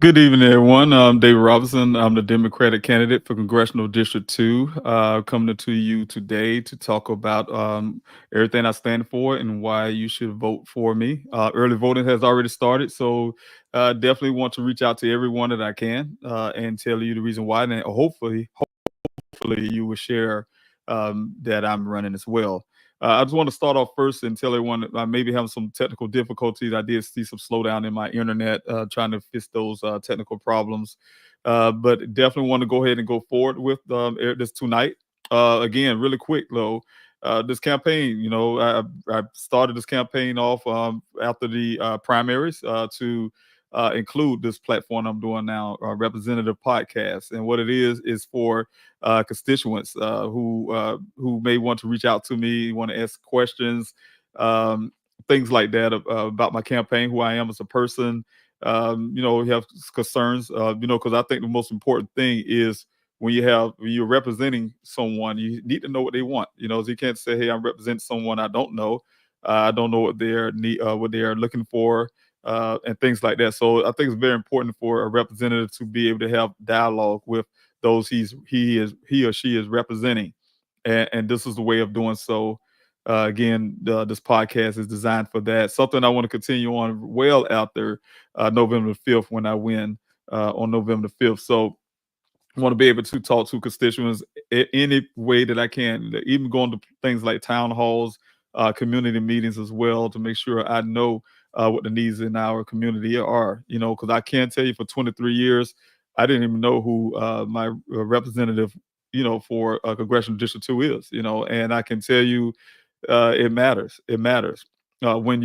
Good evening, everyone. I'm David Robinson. I'm the Democratic candidate for Congressional District 2. Coming to you today to talk about everything I stand for and why you should vote for me. Early voting has already started, so definitely want to reach out to everyone that I can and tell you the reason why. And hopefully you will share that I'm running as well. I just want to start off first and tell everyone that I maybe having some technical difficulties. I did see some slowdown in my internet, trying to fix those technical problems. But definitely want to go ahead and go forward with this tonight. Again, really quick though, this campaign, I started this campaign off after the primaries to include this platform I'm doing now, Representative Podcast. And what it is for constituents who may want to reach out to me, want to ask questions, um, things like that about my campaign, who I am as a person. Have concerns. Because I think the most important thing is when you're representing someone, you need to know what they want. So you can't say, "Hey, I'm representing someone I don't know. I don't know what they are looking for." And things like that. So I think it's very important for a representative to be able to have dialogue with those he or she is representing, and this is the way of doing so. Again, this podcast is designed for that. Something I want to continue on well after November the 5th when I win on November the 5th. So I want to be able to talk to constituents any way that I can, even going to things like town halls, community meetings as well, to make sure I know what the needs in our community are. Because I can tell you for 23 years, I didn't even know who my representative, for Congressional District 2 is, and I can tell you it matters. It matters when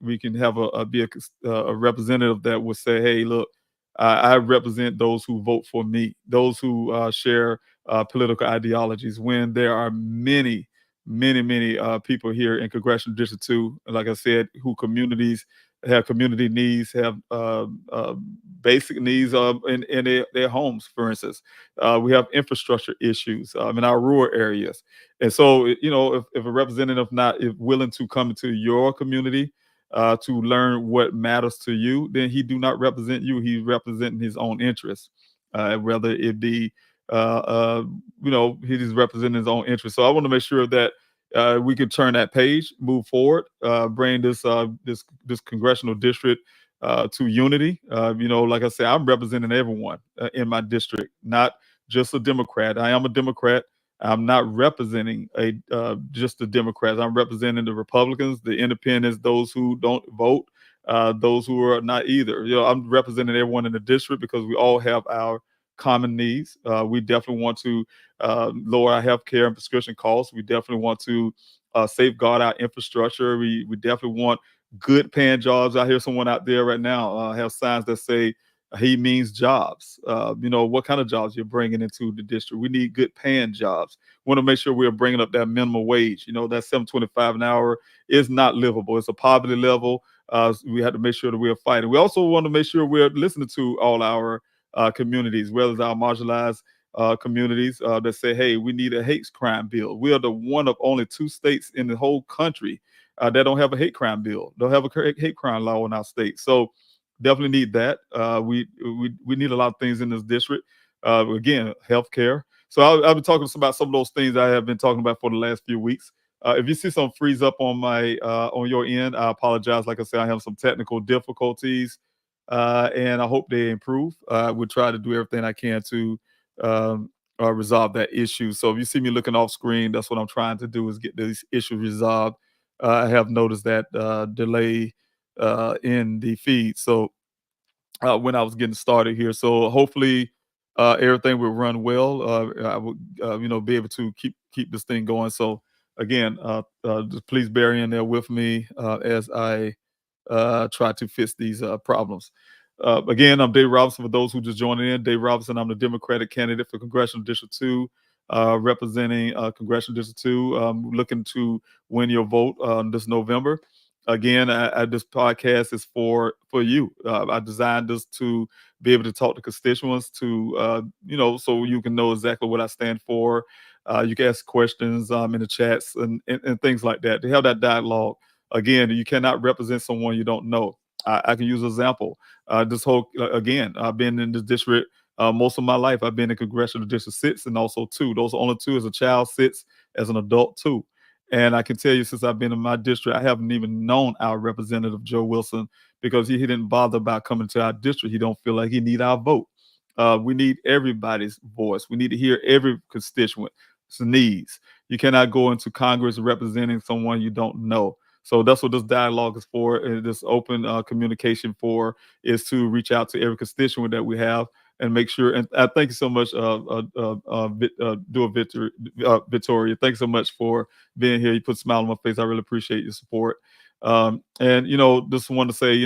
we can have a representative that will say, "Hey, look, I represent those who vote for me, those who share political ideologies." When there are many people here in Congressional District 2, like I said, who communities have community needs, have basic needs in their homes, for instance. We have infrastructure issues in our rural areas. And so, if a representative not if willing to come into your community to learn what matters to you, then he do not represent you. He's representing his own interests, whether it be, he is representing his own interests. So I want to make sure that we can turn that page, move forward, bring this congressional district to unity. Like I said, I'm representing everyone in my district, not just a Democrat. I am a Democrat. I'm not representing a just the Democrats. I'm representing the Republicans, the Independents, those who don't vote, those who are not either. I'm representing everyone in the district because we all have our common needs. We definitely want to lower our health care and prescription costs. We definitely want to safeguard our infrastructure. We definitely want good paying jobs. I hear someone out there right now have signs that say he means jobs. What kind of jobs you're bringing into the district. We need good paying jobs. We want to make sure we're bringing up that minimum wage. That 7.25 an hour is not livable. It's a poverty level. We have to make sure that we're fighting. We also want to make sure we're listening to all our communities, whether it's our marginalized communities that say, "Hey, we need a hate crime bill." We are the one of only two states in the whole country that don't have a hate crime bill, don't have a hate crime law in our state. So definitely need that. We need a lot of things in this district. Again, healthcare. So I'll be talking about some of those things I have been talking about for the last few weeks. If you see some freeze up on your end, I apologize. Like I said, I have some technical difficulties, and I hope they improve. We'll try to do everything I can to resolve that issue. So if you see me looking off screen, that's what I'm trying to do is get these issues resolved. I have noticed that delay in the feed. So when I was getting started here. So hopefully everything will run well. I will, be able to keep this thing going. So again, just please bear in there with me as I try to fix these problems. Again, I'm Dave Robinson. For those who just joined in, Dave Robinson. I'm the Democratic candidate for Congressional District 2, representing Congressional District 2. Looking to win your vote this November. Again, this podcast is for you. I designed this to be able to talk to constituents, to so you can know exactly what I stand for. You can ask questions in the chats and things like that to have that dialogue. Again, you cannot represent someone you don't know. I can use an example. This whole again, I've been in this district most of my life. I've been in congressional district six and also two. Those are only two as a child, six as an adult, two. And I can tell you, since I've been in my district, I haven't even known our representative Joe Wilson because he didn't bother about coming to our district. He don't feel like he need our vote. We need everybody's voice. We need to hear every constituent's needs. You cannot go into Congress representing someone you don't know. So that's what this dialogue is for, and this open communication for is to reach out to every constituent that we have and make sure. And I thank you so much, do a victory, Victoria. Thanks so much for being here. You put a smile on my face. I really appreciate your support. And just want to say,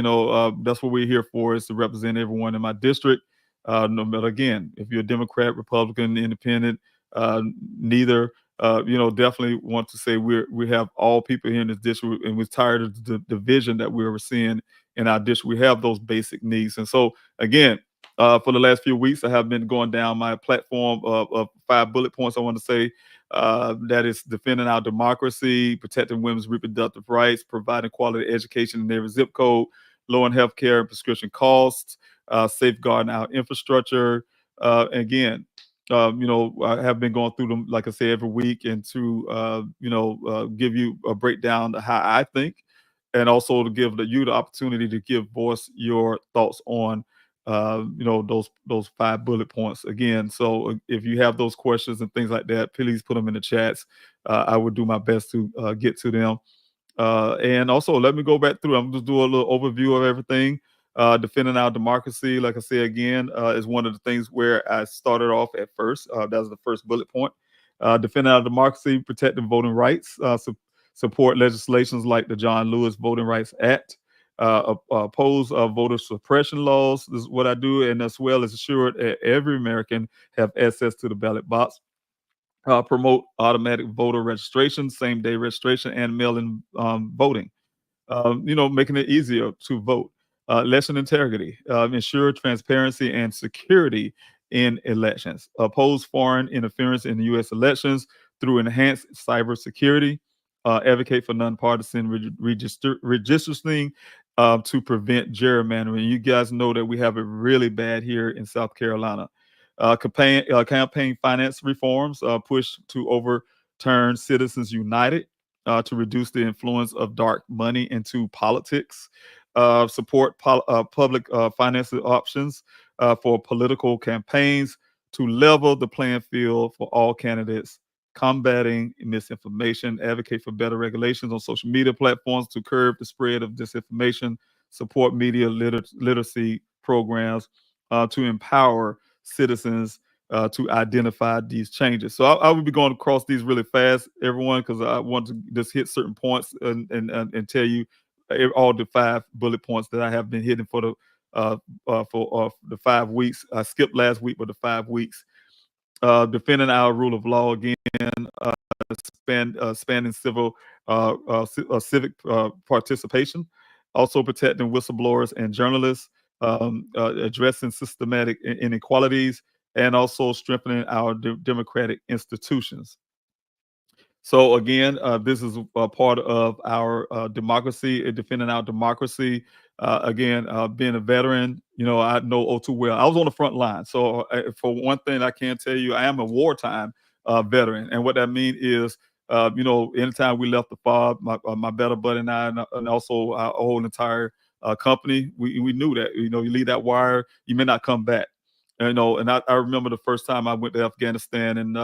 that's what we're here for, is to represent everyone in my district. No matter, again, if you're a Democrat, Republican, Independent, uh, neither. Definitely want to say we have all people here in this district, and we're tired of the division that we were seeing in our district. We have those basic needs, and so again, for the last few weeks, I have been going down my platform of 5 bullet points. I want to say that is defending our democracy, protecting women's reproductive rights, providing quality education in every zip code, lowering healthcare and prescription costs, safeguarding our infrastructure. Again, I have been going through them, like I say, every week, and to give you a breakdown of how I think, and also to give you the opportunity to give voice your thoughts on those 5 bullet points again. So if you have those questions and things like that, please put them in the chats. I would do my best to get to them. And also, let me go back through. I'm just do a little overview of everything. Defending our democracy, like I say again, is one of the things where I started off at first. That was the first bullet point. Defending our democracy, protecting voting rights, support legislations like the John Lewis Voting Rights Act, oppose voter suppression laws. This is what I do, and as well as ensure that every American have access to the ballot box. Promote automatic voter registration, same day registration, and mail-in voting. Making it easier to vote. Election integrity, ensure transparency and security in elections. Oppose foreign interference in the U.S. elections through enhanced cybersecurity. Advocate for nonpartisan redistricting to prevent gerrymandering. You guys know that we have it really bad here in South Carolina. Campaign finance reforms, push to overturn Citizens United to reduce the influence of dark money into politics, support public financing options for political campaigns to level the playing field for all candidates, combating misinformation, advocate for better regulations on social media platforms to curb the spread of disinformation, support media literacy programs to empower citizens to identify these changes. So I will be going across these really fast, everyone, because I want to just hit certain points and tell you all the 5 bullet points that I have been hitting for the 5 weeks. I skipped last week, but the 5 weeks. Defending our rule of law again, uh, spanning civil civic participation, also protecting whistleblowers and journalists, addressing systematic inequalities, and also strengthening our democratic institutions. So again, this is a part of our democracy, defending our democracy. Again, being a veteran, I know all too well. I was on the front line. So for one thing, I can tell you, I am a wartime veteran, and what that means is, anytime we left the FOB, my better buddy and I, and also our whole entire company, we knew that you leave that wire, you may not come back. And I remember the first time I went to Afghanistan, and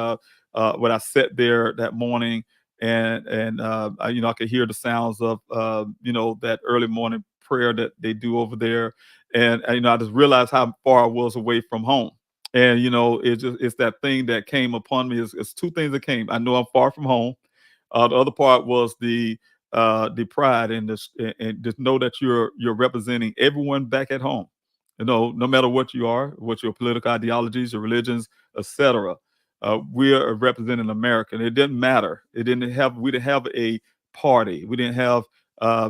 when I sat there that morning, I could hear the sounds of that early morning prayer that they do over there, and I just realized how far I was away from home. And it's that thing that came upon me. It's two things that came. I know I'm far from home. The other part was the pride and and just know that you're representing everyone back at home. No matter what you are, what your political ideologies, your religions, etc. We are representing America. And it didn't matter. We didn't have a party. We didn't have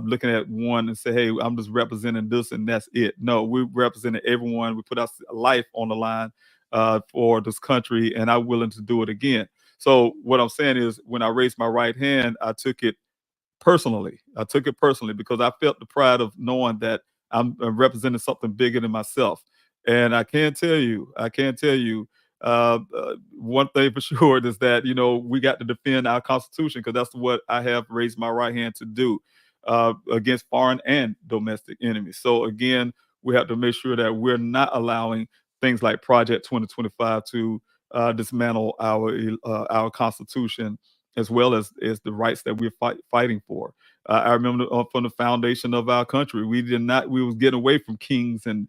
looking at one and say, hey, I'm just representing this and that's it. No, we represented everyone. We put our life on the line for this country, and I'm willing to do it again. So what I'm saying is, when I raised my right hand, I took it personally. I took it personally because I felt the pride of knowing that I'm representing something bigger than myself. And I can't tell you, one thing for sure is that we got to defend our Constitution because that's what I have raised my right hand to do against foreign and domestic enemies. So again, we have to make sure that we're not allowing things like Project 2025 to dismantle our Constitution as well as the rights that we're fighting for. I remember from the foundation of our country, we was getting away from kings and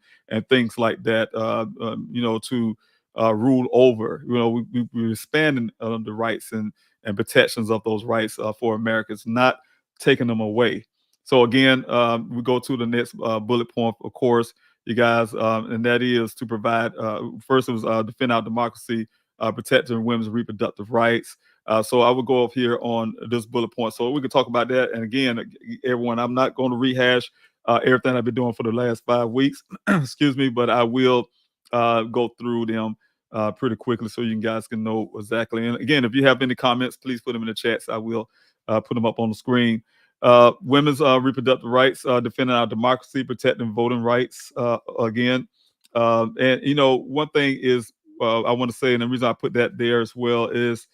things like that, to rule over. We were expanding the rights and protections of those rights for Americans, not taking them away. So again, we go to the next bullet point, of course, you guys, and that is to provide. First, it was defend our democracy, protecting women's reproductive rights. So I would go up here on this bullet point, so we can talk about that. And again, everyone, I'm not going to rehash everything I've been doing for the last 5 weeks, excuse me, but I will go through them pretty quickly so you guys can know exactly. And again, if you have any comments, please put them in the chats. I will put them up on the screen. Women's reproductive rights, defending our democracy, protecting voting rights. Again, and one thing is I want to say, and the reason I put that there as well is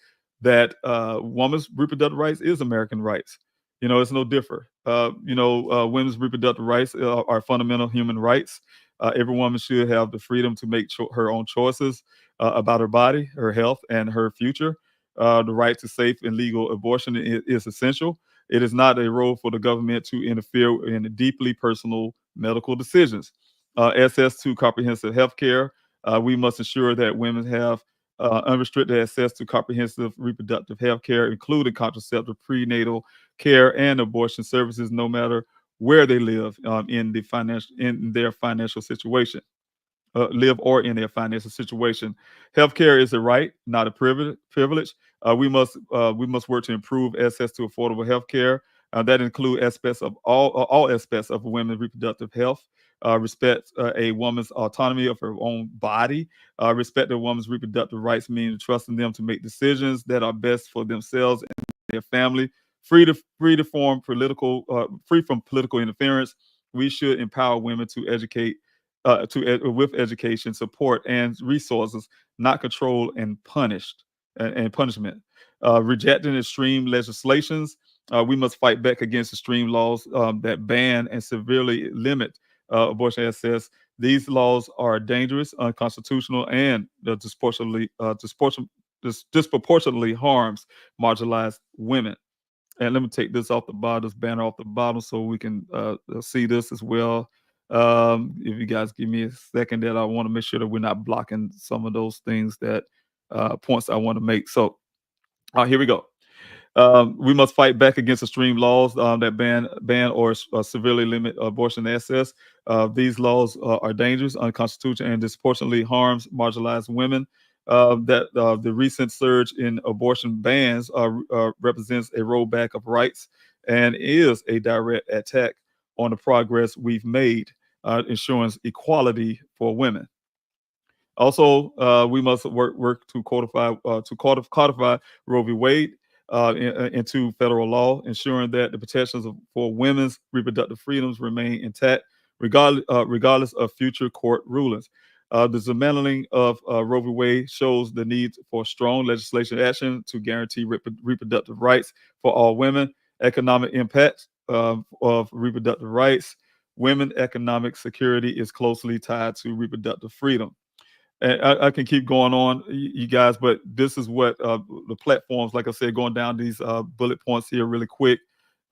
that women's reproductive rights is American rights. It's no different. Women's reproductive rights are fundamental human rights. Every woman should have the freedom to make her own choices about her body, her health, and her future. The right to safe and legal abortion is essential. It is not a role for the government to interfere in deeply personal medical decisions. Access to comprehensive health care. We must ensure that women have unrestricted access to comprehensive reproductive health care, including contraceptive, prenatal care, and abortion services, no matter where they live in their financial situation. Live or in their financial situation. Healthcare is a right, not a privilege. We must work to improve access to affordable healthcare. That include aspects of all aspects of women's reproductive health. Respect a woman's autonomy of her own body. Respect a woman's reproductive rights, meaning trusting them to make decisions that are best for themselves and their family. Free from political interference. We should empower women to educate with education, support, and resources, not control and punishment. Rejecting extreme legislations, we must fight back against extreme laws that ban and severely limit abortion access. These laws are dangerous, unconstitutional, and disproportionately harms marginalized women. And let me take this off the bottom, this banner off the bottom, so we can see this as well. If you guys give me a second, that I want to make sure that we're not blocking some of those things that points I want to make. So, here we go. We must fight back against extreme laws that ban or severely limit abortion access. These laws are dangerous, unconstitutional, and disproportionately harms marginalized women. That the recent surge in abortion bans represents a rollback of rights and is a direct attack on the progress we've made, ensuring equality for women. Also, we must work to codify Roe v. Wade into federal law, ensuring that the protections for women's reproductive freedoms remain intact, regardless of future court rulings. The dismantling of Roe v. Wade shows the need for strong legislation action to guarantee reproductive rights for all women. Economic impact of reproductive rights. Women economic security is closely tied to reproductive freedom. And I can keep going on, you guys, but this is what the platforms, like I said, going down these bullet points here really quick,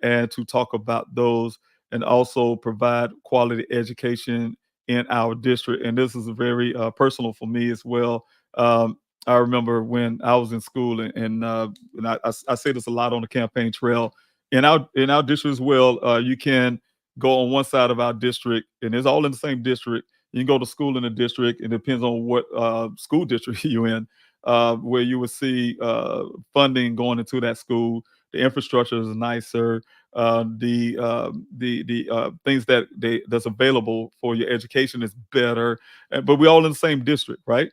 and to talk about those, and also provide quality education in our district. And this is very personal for me as well. I remember when I was in school, and I say this a lot on the campaign trail. In our district as well, you can go on one side of our district, and it's all in the same district. You can go to school in the district. It depends on what school district you're in, where you would see funding going into that school. The infrastructure is nicer. The things that's available for your education is better. But we're all in the same district, right?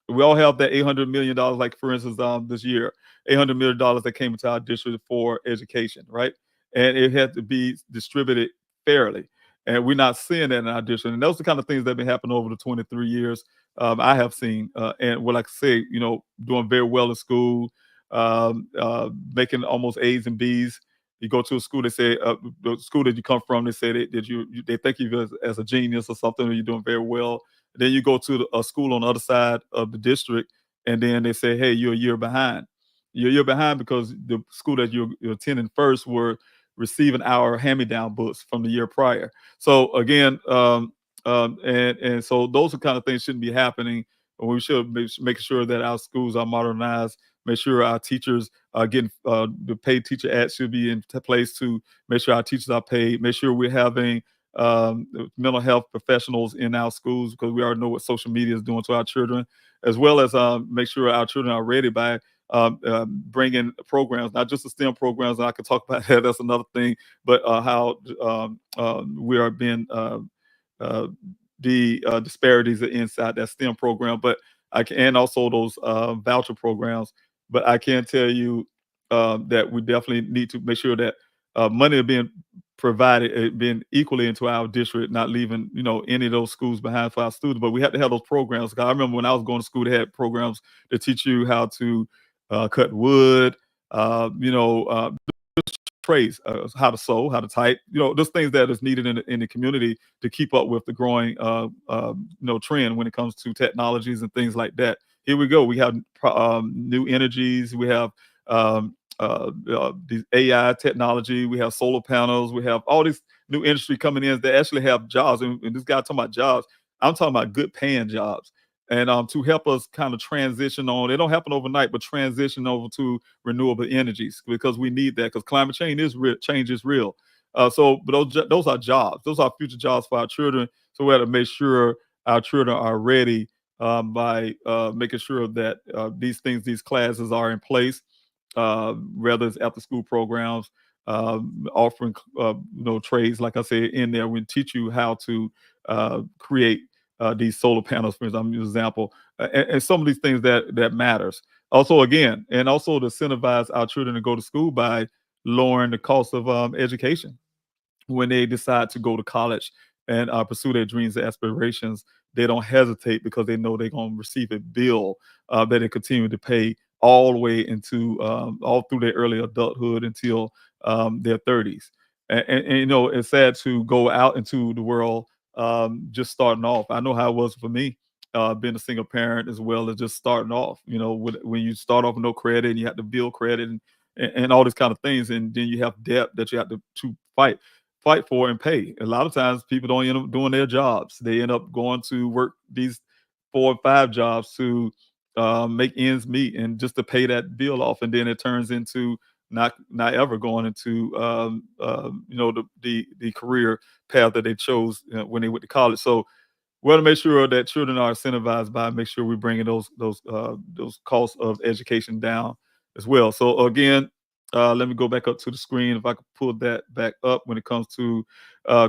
We all have that $800 million, like for instance, this year, $800 million that came into our district for education, right? And it had to be distributed fairly. and we're not seeing that in our district. And those are the kind of things that have been happening over the 23 years I have seen. And what like I say, doing very well in school, making almost A's and B's. You go to a school, they say the school that you come from, they say that they think of you as a genius or something, or you're doing very well. Then you go to a school on the other side of the district, and then they say, hey, you're a year behind. You're a year behind because the school that you're attending first were receiving our hand-me-down books from the year prior. So again, and so those are kind of things shouldn't be happening. We should make sure that our schools are modernized. Make sure our teachers are getting the paid teacher act should be in place to make sure our teachers are paid. Make sure we're having mental health professionals in our schools because we already know what social media is doing to our children, as well as make sure our children are ready by bringing programs, not just the STEM programs. And I could talk about that. That's another thing, but how we are being uh, the disparities are inside that STEM program, but I can, and also those voucher programs. But I can tell you that we definitely need to make sure that money is being provided, being equally into our district, not leaving any of those schools behind for our students. But we have to have those programs. 'Cause I remember when I was going to school, they had programs to teach you how to cut wood, trades, how to sew, how to type, those things that is needed in the community to keep up with the growing, trend when it comes to technologies and things like that. Here we go. We have new energies. We have these AI technology. We have solar panels. We have all this new industry coming in that actually have jobs. And this guy talking about jobs. I'm talking about good paying jobs. And to help us kind of transition on, it don't happen overnight, but transition over to renewable energies because we need that because climate change is real. Change is real. But those are jobs. Those are future jobs for our children. So we have to make sure our children are ready by making sure that these classes are in place, whether it's after school programs, offering trades, like I said, in there. We teach you how to create these solar panels, for example, I'm using an example, and some of these things that matters. Also, again, and also to incentivize our children to go to school by lowering the cost of education when they decide to go to college and pursue their dreams and aspirations. They don't hesitate because they know they're going to receive a bill that they continue to pay all the way into all through their early adulthood until their 30s. And it's sad to go out into the world just starting off. I know how it was for me. Being a single parent as well as just starting off, when you start off with no credit and you have to build credit and all these kind of things, and then you have debt that you have to fight for and pay. A lot of times people don't end up doing their jobs. They end up going to work these 4 or 5 jobs to make ends meet and just to pay that bill off. And then it turns into not ever going into the career path that they chose when they went to college. So we want to make sure that children are incentivized by make sure we're bringing those costs of education down as well. So again, let me go back up to the screen if I could pull that back up when it comes to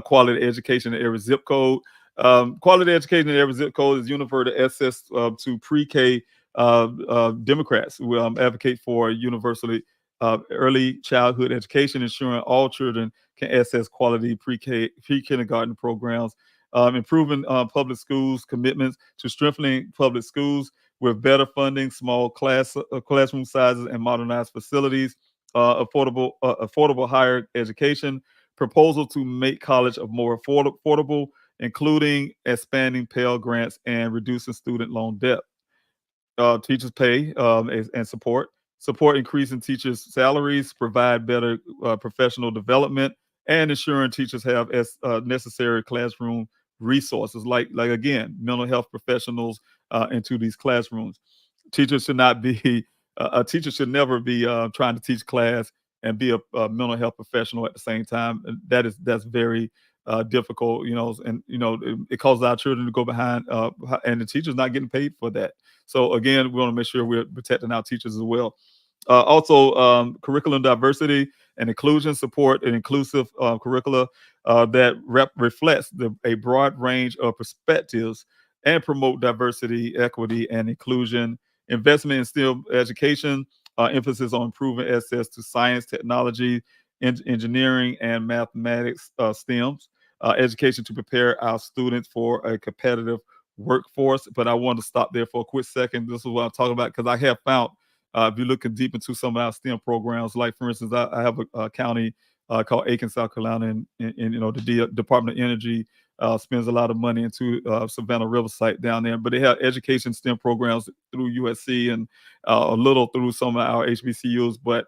quality education in every zip code. Quality education in every zip code is universal access to pre-K. Democrats will advocate for universally early childhood education, ensuring all children can access quality pre-K, pre-kindergarten programs, improving public schools commitments to strengthening public schools with better funding, small classroom sizes, and modernized facilities, affordable higher education, proposal to make college a more affordable, including expanding Pell Grants and reducing student loan debt. Teachers pay and support increasing teachers' salaries, provide better professional development, and ensuring teachers have necessary classroom resources, like again, mental health professionals into these classrooms. Teachers should not be a teacher should never be trying to teach class and be a mental health professional at the same time. And that's very difficult, and it causes our children to go behind, and the teachers not getting paid for that. So again, we want to make sure we're protecting our teachers as well. Also, curriculum diversity and inclusion support and inclusive curricula that reflects a broad range of perspectives and promote diversity, equity, and inclusion. Investment in STEM education, emphasis on improving access to science, technology, engineering, and mathematics STEMs. education to prepare our students for a competitive workforce. But I want to stop there for a quick second. This is what I'm talking about because I have found, if you're looking deep into some of our STEM programs, like for instance, I have a county called Aiken, South Carolina, and the Department of Energy spends a lot of money into Savannah River site down there. But they have education STEM programs through USC and a little through some of our HBCUs, but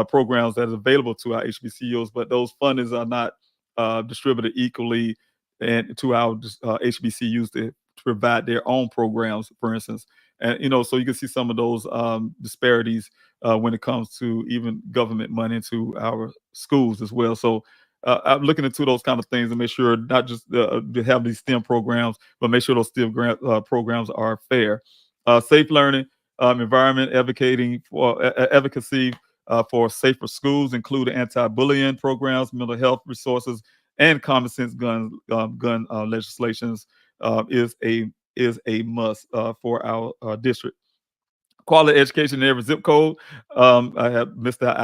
programs that is available to our HBCUs. But those fundings are not distributed equally and to our HBCUs to provide their own programs, for instance. And so you can see some of those disparities when it comes to even government money into our schools as well. So I'm looking into those kind of things and make sure not just to have these STEM programs, but make sure those STEM grant programs are fair. Safe learning environment, advocating for advocacy for safer schools, including anti-bullying programs, mental health resources, and common sense gun legislations is a must for our district. Quality education in every zip code. I have missed that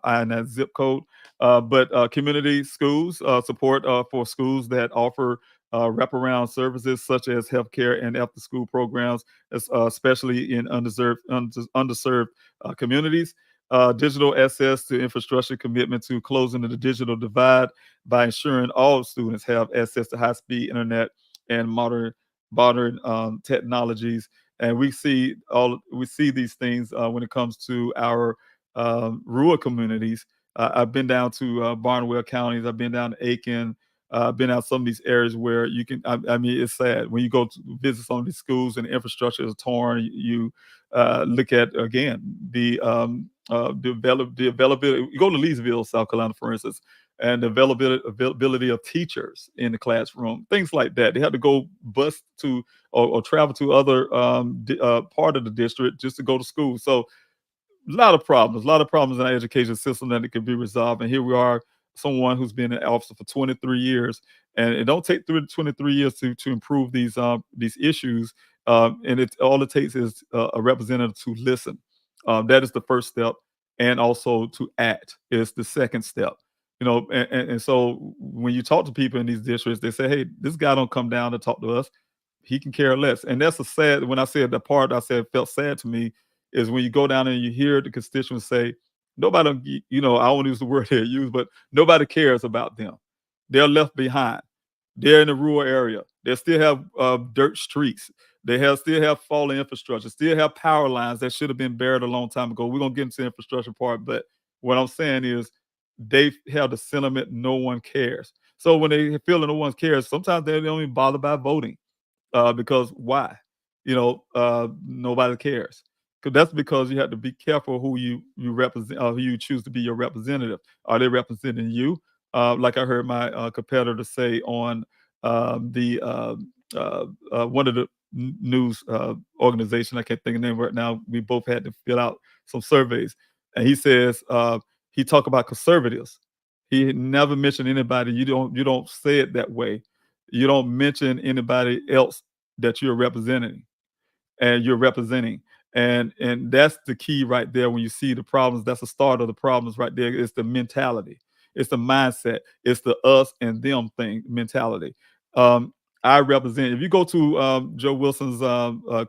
I in that zip code. But community schools support for schools that offer wraparound services such as healthcare and after school programs, especially in underserved communities. Digital access to infrastructure, commitment to closing the digital divide by ensuring all students have access to high speed internet and modern technologies. And we see these things when it comes to our rural communities. I've been down to Barnwell counties. I've been down to Aiken. I've been out some of these areas where you can. I mean, it's sad when you go to visit some of these schools and the infrastructure is torn. You look at again the availability. You go to Leesville, South Carolina, for instance, and the availability of teachers in the classroom, things like that. They had to go bus to or travel to other part of the district just to go to school. So a lot of problems in our education system that it can be resolved. And here we are, someone who's been in office for 23 years, and it don't take 23 years to improve these issues. And it all it takes is a representative to listen. That is the first step, and also to act is the second step. And so when you talk to people in these districts, they say, "Hey, this guy don't come down to talk to us. He can care less." And that's a sad. When I said the part I said felt sad to me is when you go down and you hear the constituents say, nobody, I won't use the word they use, but nobody cares about them. They're left behind. They're in the rural area. They still have dirt streets. Still have fallen infrastructure. Still have power lines that should have been buried a long time ago. We're gonna get into the infrastructure part, but what I'm saying is they have the sentiment no one cares. So when they feel that no one cares, sometimes they don't even bother by voting because why? Nobody cares. 'Cause that's because you have to be careful who you represent, who you choose to be your representative. Are they representing you? Like I heard my competitor say on the one of the news organization. I can't think of the name right now. We both had to fill out some surveys, and he says he talked about conservatives. He never mentioned anybody. You don't say it that way. You don't mention anybody else that you're representing. And that's the key right there. When you see the problems, that's the start of the problems right there. It's the mentality, it's the mindset, it's the us and them thing mentality. um I represent. If you go to Joe Wilson's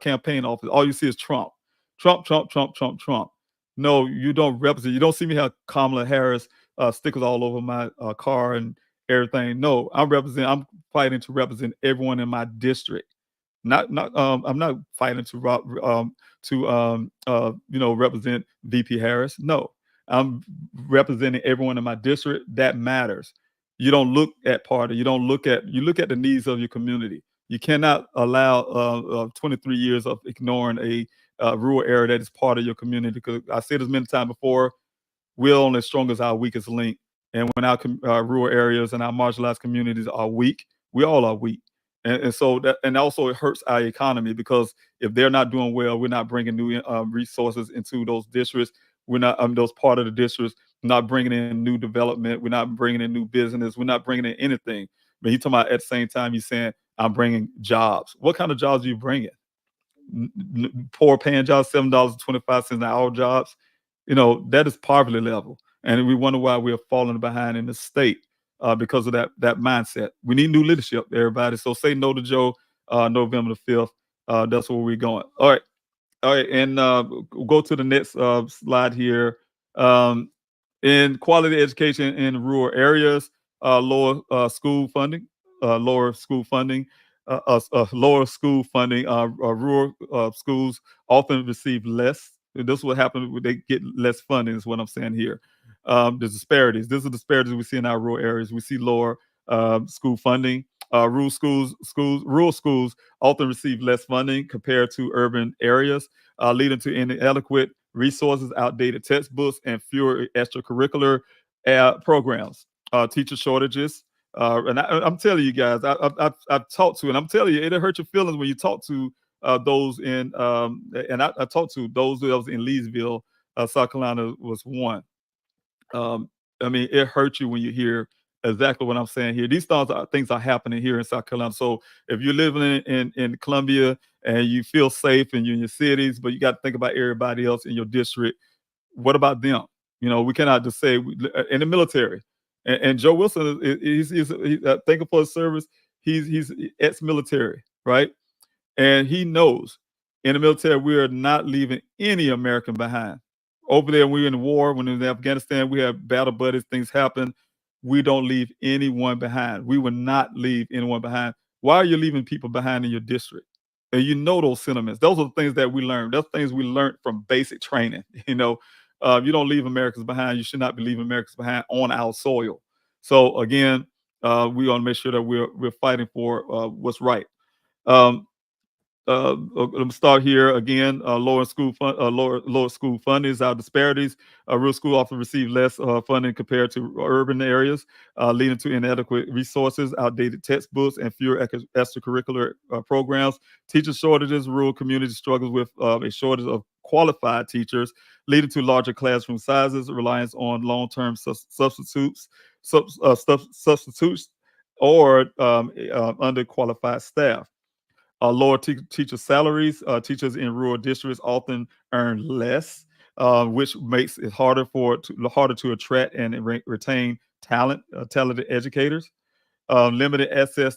campaign office, all you see is Trump, Trump, Trump, Trump, Trump, Trump. No, you don't represent. You don't see me have Kamala Harris stickers all over my car and everything. No, I'm fighting to represent everyone in my district. I'm not fighting to represent VP Harris. No, I'm representing everyone in my district. That matters. You don't look at party. You look at the needs of your community. You cannot allow 23 years of ignoring a rural area that is part of your community. Because I said this many times before, we're only as strong as our weakest link. And when our rural areas and our marginalized communities are weak, we all are weak. And so that, and also it hurts our economy because if they're not doing well, we're not bringing new resources into those districts. We're not those part of the districts. Not bringing in new development. We're not bringing in new business. We're not bringing in anything. But he's talking about at the same time, he's saying, I'm bringing jobs. What kind of jobs are you bringing? Poor paying jobs, $7.25 an hour jobs. That is poverty level. And we wonder why we're falling behind in the state. because of that mindset. We need new leadership, everybody. So say no to Joe, November the 5th. That's where we're going. All right, and go to the next slide here. Um, in quality education in rural areas, lower school funding, lower school funding. Rural schools often receive less. This is what happens when they get less funding. Is what I'm saying here. The disparities. These are disparities we see in our rural areas. We see lower school funding. Rural schools often receive less funding compared to urban areas, leading to inadequate resources, outdated textbooks, and fewer extracurricular programs. Teacher shortages. I'm telling you guys, I've talked to, and I'm telling you, it'll hurt your feelings when you talk to those in, and I talked to those that was in Leesville, South Carolina was one. Um, I mean, it hurts you when you hear exactly what I'm saying here. Things are happening here in South Carolina. So if you're living in Columbia and you feel safe and you're in your cities, but you got to think about everybody else in your district. What about them? We cannot just say in the military. And Joe Wilson thank him for his service. He's ex-military, right? And he knows in the military we are not leaving any American behind. Over there, we are in war. When in Afghanistan, we have battle buddies. Things happen. We don't leave anyone behind. We will not leave anyone behind. Why are you leaving people behind in your district? And you know those sentiments. Those are the things that we learned. Those things we learned from basic training. You don't leave Americans behind. You should not be leaving Americans behind on our soil. So again, we want to make sure that we're fighting for what's right. Um, let me start here again. Lower school funding is our disparities. Rural school often receive less funding compared to urban areas, leading to inadequate resources, outdated textbooks, and fewer extracurricular programs. Teacher shortages. Rural communities struggles with a shortage of qualified teachers, leading to larger classroom sizes, reliance on long-term substitutes, or underqualified staff. Lower teacher salaries. Teachers in rural districts often earn less, which makes it harder to attract and retain talented educators. Limited access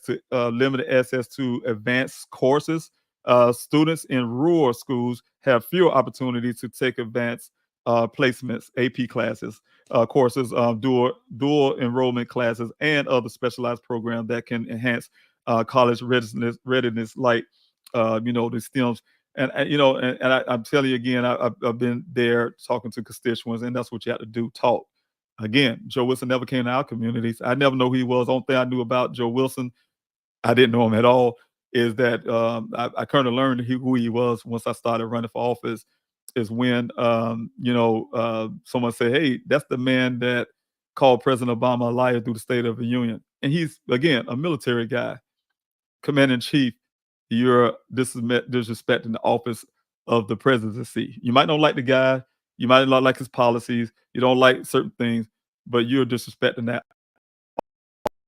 to advanced courses. Students in rural schools have fewer opportunities to take advanced placements, AP classes, courses, dual enrollment classes, and other specialized programs that can enhance college readiness, like the STEMs. I'm telling you again, I've been there talking to constituents, and that's what you have to do: talk. Again, Joe Wilson never came to our communities. I never know who he was. Only thing I knew about Joe Wilson, I didn't know him at all, is that I kind of learned who he was once I started running for office. Is when someone said, "Hey, that's the man that called President Obama a liar through the State of the Union," and he's again a military guy, commander in chief. You're disrespecting the office of the presidency. You might not like the guy, you might not like his policies, you don't like certain things, but you're disrespecting that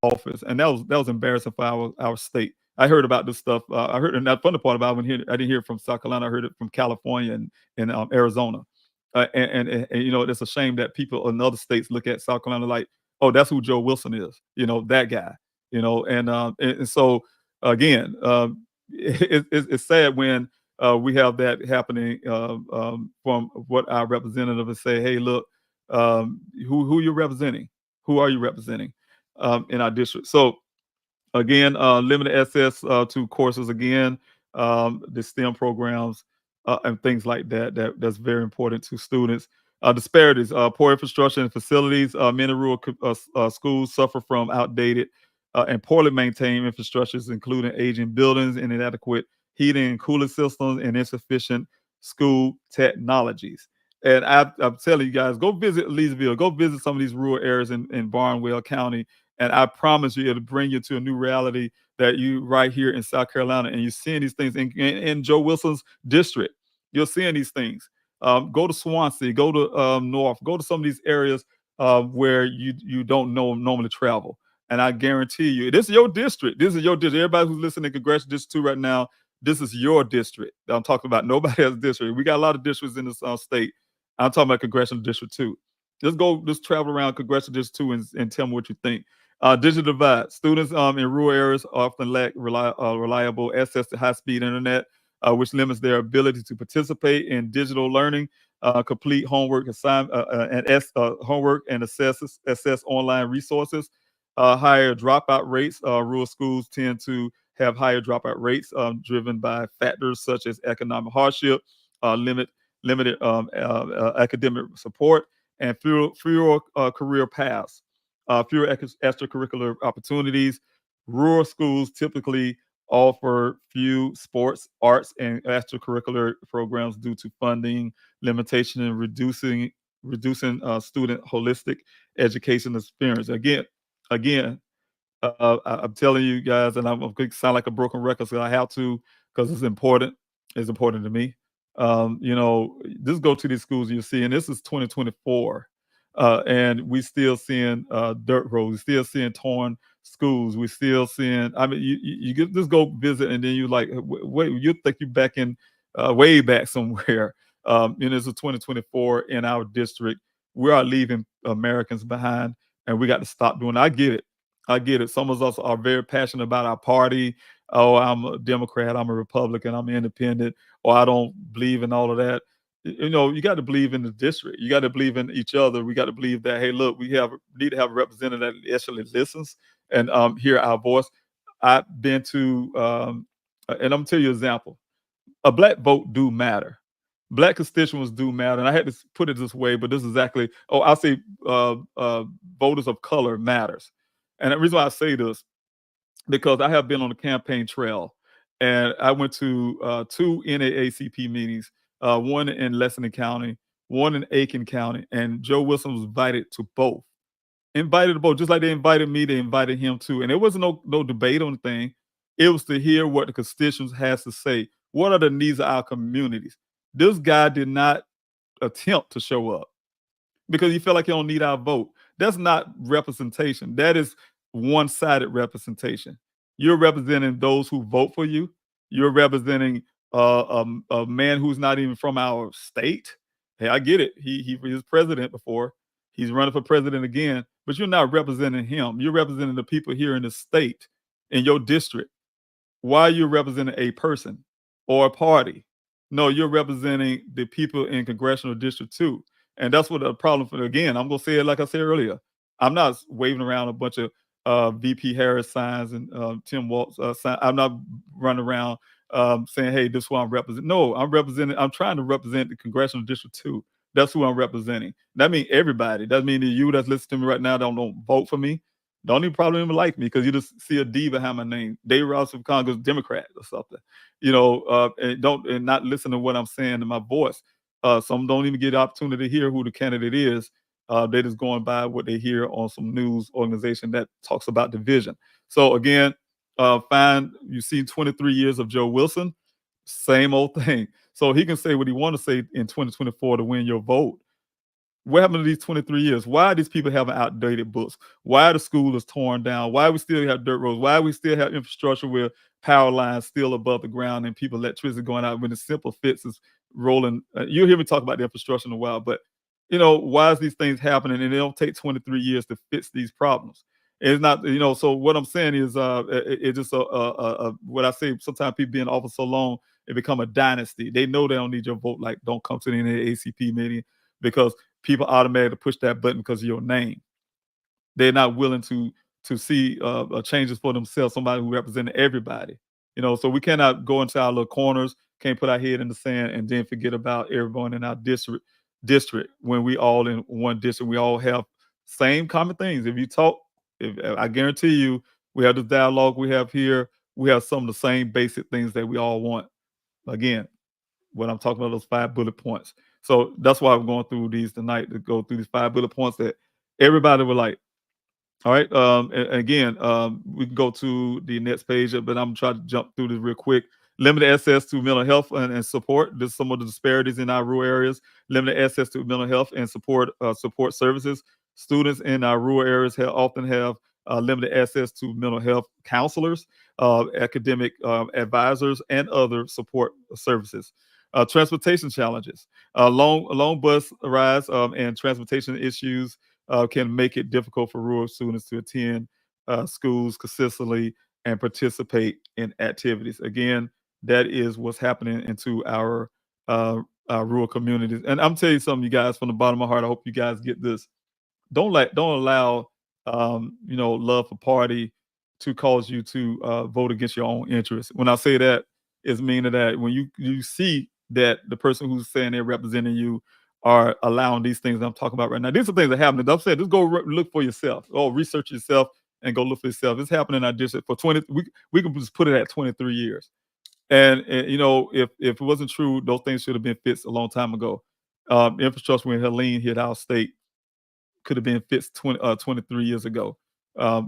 office, and that was embarrassing for our state. I heard about this stuff. I heard, and that funny part about it, I didn't hear it from South Carolina. I heard it from California and Arizona. It's a shame that people in other states look at South Carolina like, oh, that's who Joe Wilson is. That guy. And so again, it's sad when we have that happening from what our representatives say. Hey, look, who you're representing? Who are you representing in our district? So again, limited access to courses again, the STEM programs, and things like that's very important to students. Disparities, poor infrastructure and facilities. Many rural schools suffer from outdated and poorly maintained infrastructures, including aging buildings and inadequate heating and cooling systems and insufficient school technologies. And I'm telling you guys, go visit Leesville, go visit some of these rural areas in Barnwell County, and I promise you, it'll bring you to a new reality that you right here in South Carolina, and you're seeing these things in Joe Wilson's district. You're seeing these things. Go to Swansea, go to North, go to some of these areas where you don't normally travel. And I guarantee you, this is your district. This is your district. Everybody who's listening to Congressional District 2 right now, this is your district. I'm talking about nobody else's district. We got a lot of districts in this state. I'm talking about Congressional District 2. Just travel around Congressional District 2 and tell me what you think. Digital divide. Students in rural areas often lack reliable access to high-speed internet, which limits their ability to participate in digital learning, complete homework homework and assess online resources. Higher dropout rates. Rural schools tend to have higher dropout rates, driven by factors such as economic hardship, uh, limit limited academic support, and fewer career paths, fewer extracurricular opportunities. Rural schools typically offer few sports, arts, and extracurricular programs due to funding limitation and reducing student holistic education experience. Again, I'm telling you guys, and I'm going to sound like a broken record, so I have to because it's important. It's important to me. Just go to these schools you see, and this is 2024, and we still seeing dirt roads. We still seeing torn schools. We still seeing. I mean, just go visit, and then you like, wait, you think you back in way back somewhere. This is 2024 in our district. We are leaving Americans behind, and we got to stop doing it. I get it. I get it. Some of us are very passionate about our party. Oh, I'm a Democrat, I'm a Republican, I'm independent, or I don't believe in all of that. You got to believe in the district. You got to believe in each other. We got to believe that, hey, look, need to have a representative that actually listens and hear our voice. I've been to, and I'm gonna tell you an example. A black vote do matter. Black constituents do matter, and I had to put it this way, but this is exactly. Oh, I'll say voters of color matters, and the reason why I say this because I have been on the campaign trail, and I went to two NAACP meetings, one in Lexington County, one in Aiken County, and Joe Wilson was invited to both. Invited to both, just like they invited me, they invited him too. And there wasn't no debate on the thing. It was to hear what the constituents has to say. What are the needs of our communities? This guy did not attempt to show up because he felt like he don't need our vote. That's not representation. That is one-sided representation. You're representing those who vote for you. You're representing a man who's not even from our state. Hey, I get it. He was president before. He's running for president again, but you're not representing him. You're representing the people here in the state, in your district. Why are you representing a person or a party? No, you're representing the people in congressional district two. And that's what the problem for again, I'm gonna say it like I said earlier. I'm not waving around a bunch of VP Harris signs and Tim Walz sign. I'm not running around saying, hey, this is who I'm representing. No, I'm trying to represent the congressional district two. That's who I'm representing. That means everybody. That means that you that's listening to me right now don't vote for me. Don't even probably even like me because you just see a D behind my name. Dave Ross of Congress, Democrat or something. And not listen to what I'm saying in my voice. Some don't even get the opportunity to hear who the candidate is. They're just going by what they hear on some news organization that talks about division. So again, find you see 23 years of Joe Wilson, same old thing. So he can say what he want to say in 2024 to win your vote. What happened to these 23 years? Why are these people having outdated books? Why the school is torn down? Why we still have dirt roads? Why we still have infrastructure where power lines still above the ground and people electricity going out when the simple fix is rolling? You'll hear me talk about the infrastructure in a while, but why is these things happening and it don't take 23 years to fix these problems? It's not, so what I'm saying is it's just what I say, sometimes people be in office so long, it become a dynasty. They know they don't need your vote, like don't come to the NAACP meeting because people automatically push that button because of your name. They're not willing to see changes for themselves. Somebody who represents everybody. So we cannot go into our little corners, can't put our head in the sand, and then forget about everyone in our district. When we all in one district, we all have same common things. If you talk, if I guarantee you, we have this dialogue we have here. We have some of the same basic things that we all want. Again, when I'm talking about those 5 bullet points. So that's why I'm going through these tonight to go through these 5 bullet points that everybody would like. All right. Again, we can go to the next page, but I'm trying to jump through this real quick. Limited access to mental health and support. There's some of the disparities in our rural areas. Limited access to mental health and support services. Students in our rural areas often have limited access to mental health counselors, academic advisors, and other support services. Transportation challenges. Long bus rides and transportation issues can make it difficult for rural students to attend schools consistently and participate in activities. Again, that is what's happening into uh, our rural communities. And I'm telling you something, you guys, from the bottom of my heart. I hope you guys get this. Don't allow love for party to cause you to vote against your own interests. When I say that, is meaning that when you see that the person who's saying they're representing you are allowing these things that I'm talking about right now. These are things that happen. I'm saying just go look for yourself. Or research yourself and go look for yourself. It's happening in our district for 20. We can just put it at 23 years. And if it wasn't true, those things should have been fixed a long time ago. Infrastructure when Helene hit our state could have been fixed 23 years ago,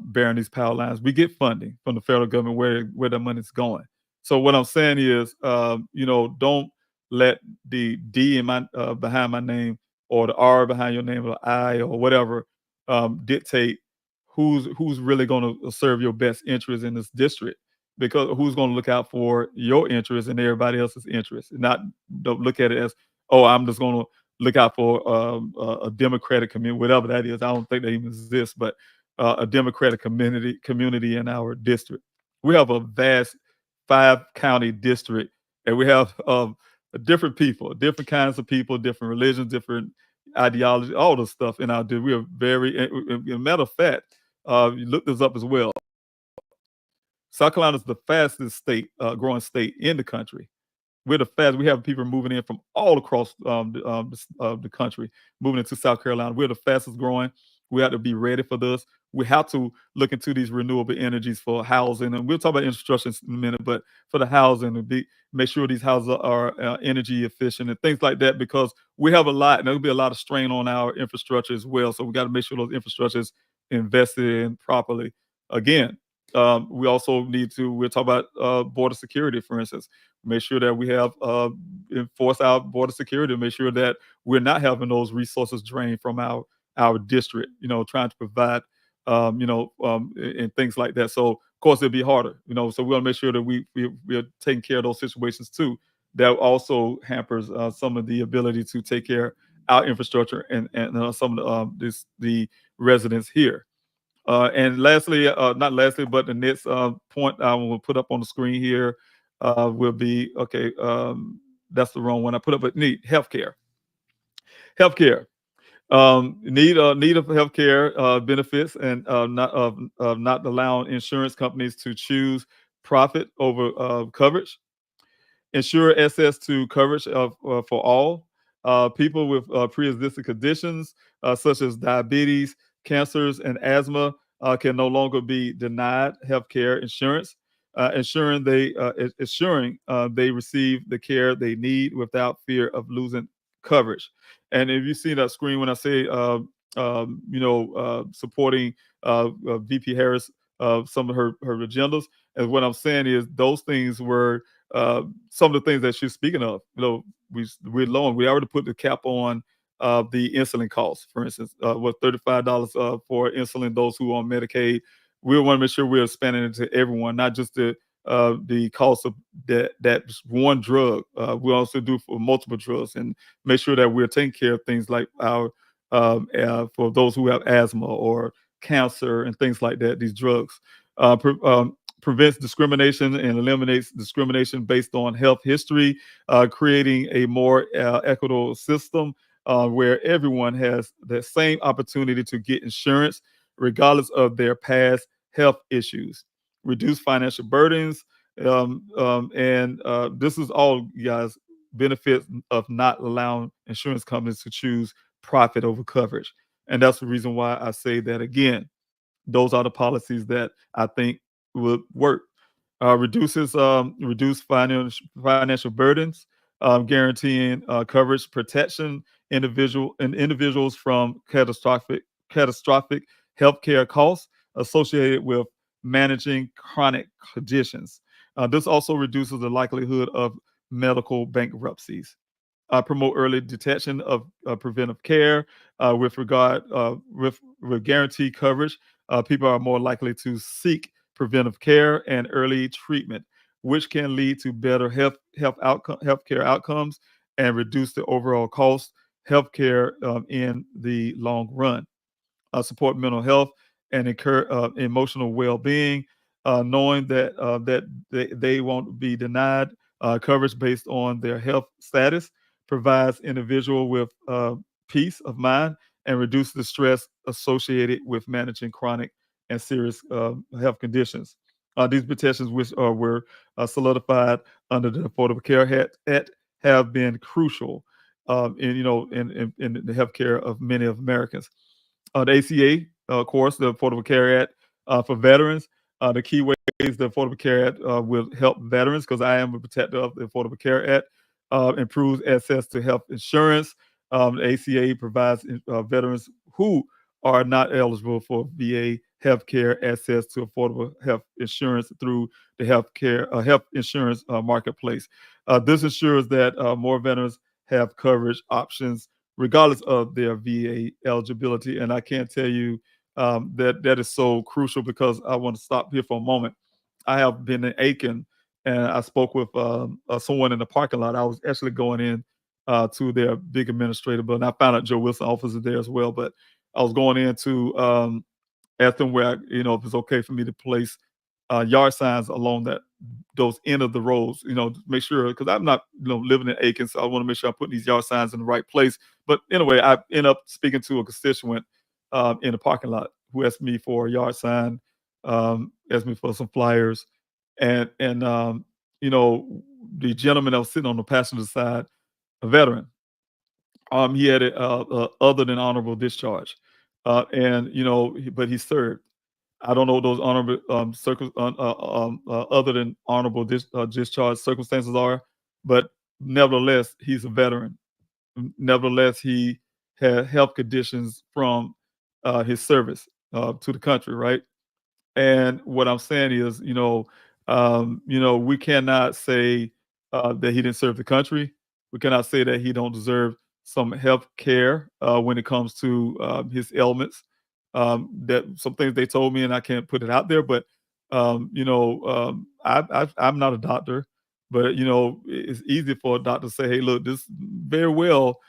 bearing these power lines. We get funding from the federal government where the money's going. So what I'm saying is, don't let the D in my behind my name or the R behind your name or I or whatever dictate who's really going to serve your best interest in this district. Because who's going to look out for your interest and everybody else's interest, and not don't look at it as, oh, I'm just going to look out for a Democratic community, whatever that is. I don't think they even exist, but a Democratic community in our district. We have a vast 5 county district, and we have different people, different kinds of people, different religions, different ideology, all the stuff in our district. We are very, matter of fact, you look this up as well. South Carolina is the fastest growing state in the country. We're the fast. We have people moving in from all across the country, moving into South Carolina. We're the fastest growing. We have to be ready for this. We have to look into these renewable energies for housing, and we'll talk about infrastructure in a minute. But for the housing, make sure these houses are energy efficient and things like that, because we have a lot, and there'll be a lot of strain on our infrastructure as well. So we got to make sure those infrastructures invested in properly. Again, we also need to. We'll talk about border security, for instance. Make sure that we have enforce our border security. Make sure that we're not having those resources drained from our district. Trying to provide, and things like that. So of course it'll be harder. So we want to make sure that we are taking care of those situations too. That also hampers some of the ability to take care of our infrastructure and some of the residents here. And lastly, not lastly, but the next point I will put up on the screen here will be okay. That's the wrong one I put up, but need healthcare. Healthcare. Need of healthcare benefits, and not allowing insurance companies to choose profit over coverage. Ensure access to coverage for all people with pre-existing conditions such as diabetes, cancers, and asthma can no longer be denied health care insurance, ensuring they receive the care they need without fear of losing coverage. And if you see that screen when I say, supporting VP Harris, some of her agendas, and what I'm saying is those things were some of the things that she's speaking of. We're low. We already put the cap on the insulin costs, for instance, what $35 for insulin, those who are on Medicaid. We want to make sure we're expanding it to everyone, not just the cost of that one drug. We also do for multiple drugs, and make sure that we're taking care of things like our for those who have asthma or cancer and things like that. These drugs. Prevents discrimination and eliminates discrimination based on health history, creating a more equitable system where everyone has the same opportunity to get insurance, regardless of their past health issues. Reduce financial burdens, and this is all, you guys, benefits of not allowing insurance companies to choose profit over coverage. And that's the reason why I say that again. Those are the policies that I think would work. Reduce financial burdens, guaranteeing coverage protection individuals from catastrophic healthcare costs associated with managing chronic conditions. This also reduces the likelihood of medical bankruptcies. Promote early detection of preventive care with guaranteed coverage. People are more likely to seek preventive care and early treatment, which can lead to better healthcare outcomes and reduce the overall cost healthcare in the long run. Support mental health and emotional well-being, knowing that they won't be denied coverage based on their health status, provides individual with peace of mind and reduces the stress associated with managing chronic and serious health conditions. These protections, which were solidified under the Affordable Care Act, have been crucial in the healthcare of many of Americans. The ACA, of course, the Affordable Care Act for veterans. The key ways the Affordable Care Act will help veterans, because I am a protector of the Affordable Care Act, improves access to health insurance. The ACA provides veterans who are not eligible for VA health care access to affordable health insurance through the health insurance marketplace. This ensures that more veterans have coverage options regardless of their VA eligibility. And I can't tell you that is so crucial, because I want to stop here for a moment. I have been in Aiken, and I spoke with someone in the parking lot. I was actually going in to their big administrative building. I found out Joe Wilson office is there as well, but I was going in to ask them where if it's okay for me to place yard signs along those end of the roads, to make sure, because I'm not living in Aiken, so I want to make sure I'm putting these yard signs in the right place. But anyway, I end up speaking to a constituent in the parking lot who asked me for a yard sign, asked me for some flyers, and you know the gentleman that was sitting on the passenger side, a veteran, he had a other than honorable discharge, and but he served. I don't know what those honorable other than honorable discharge circumstances are, but nevertheless, he's a veteran. Nevertheless, he had health conditions from his service to the country, right? And what I'm saying is, we cannot say that he didn't serve the country. We cannot say that he don't deserve some health care when it comes to his ailments. That some things they told me, and I can't put it out there, but I'm not a doctor, but it's easy for a doctor to say, "Hey, look, this very well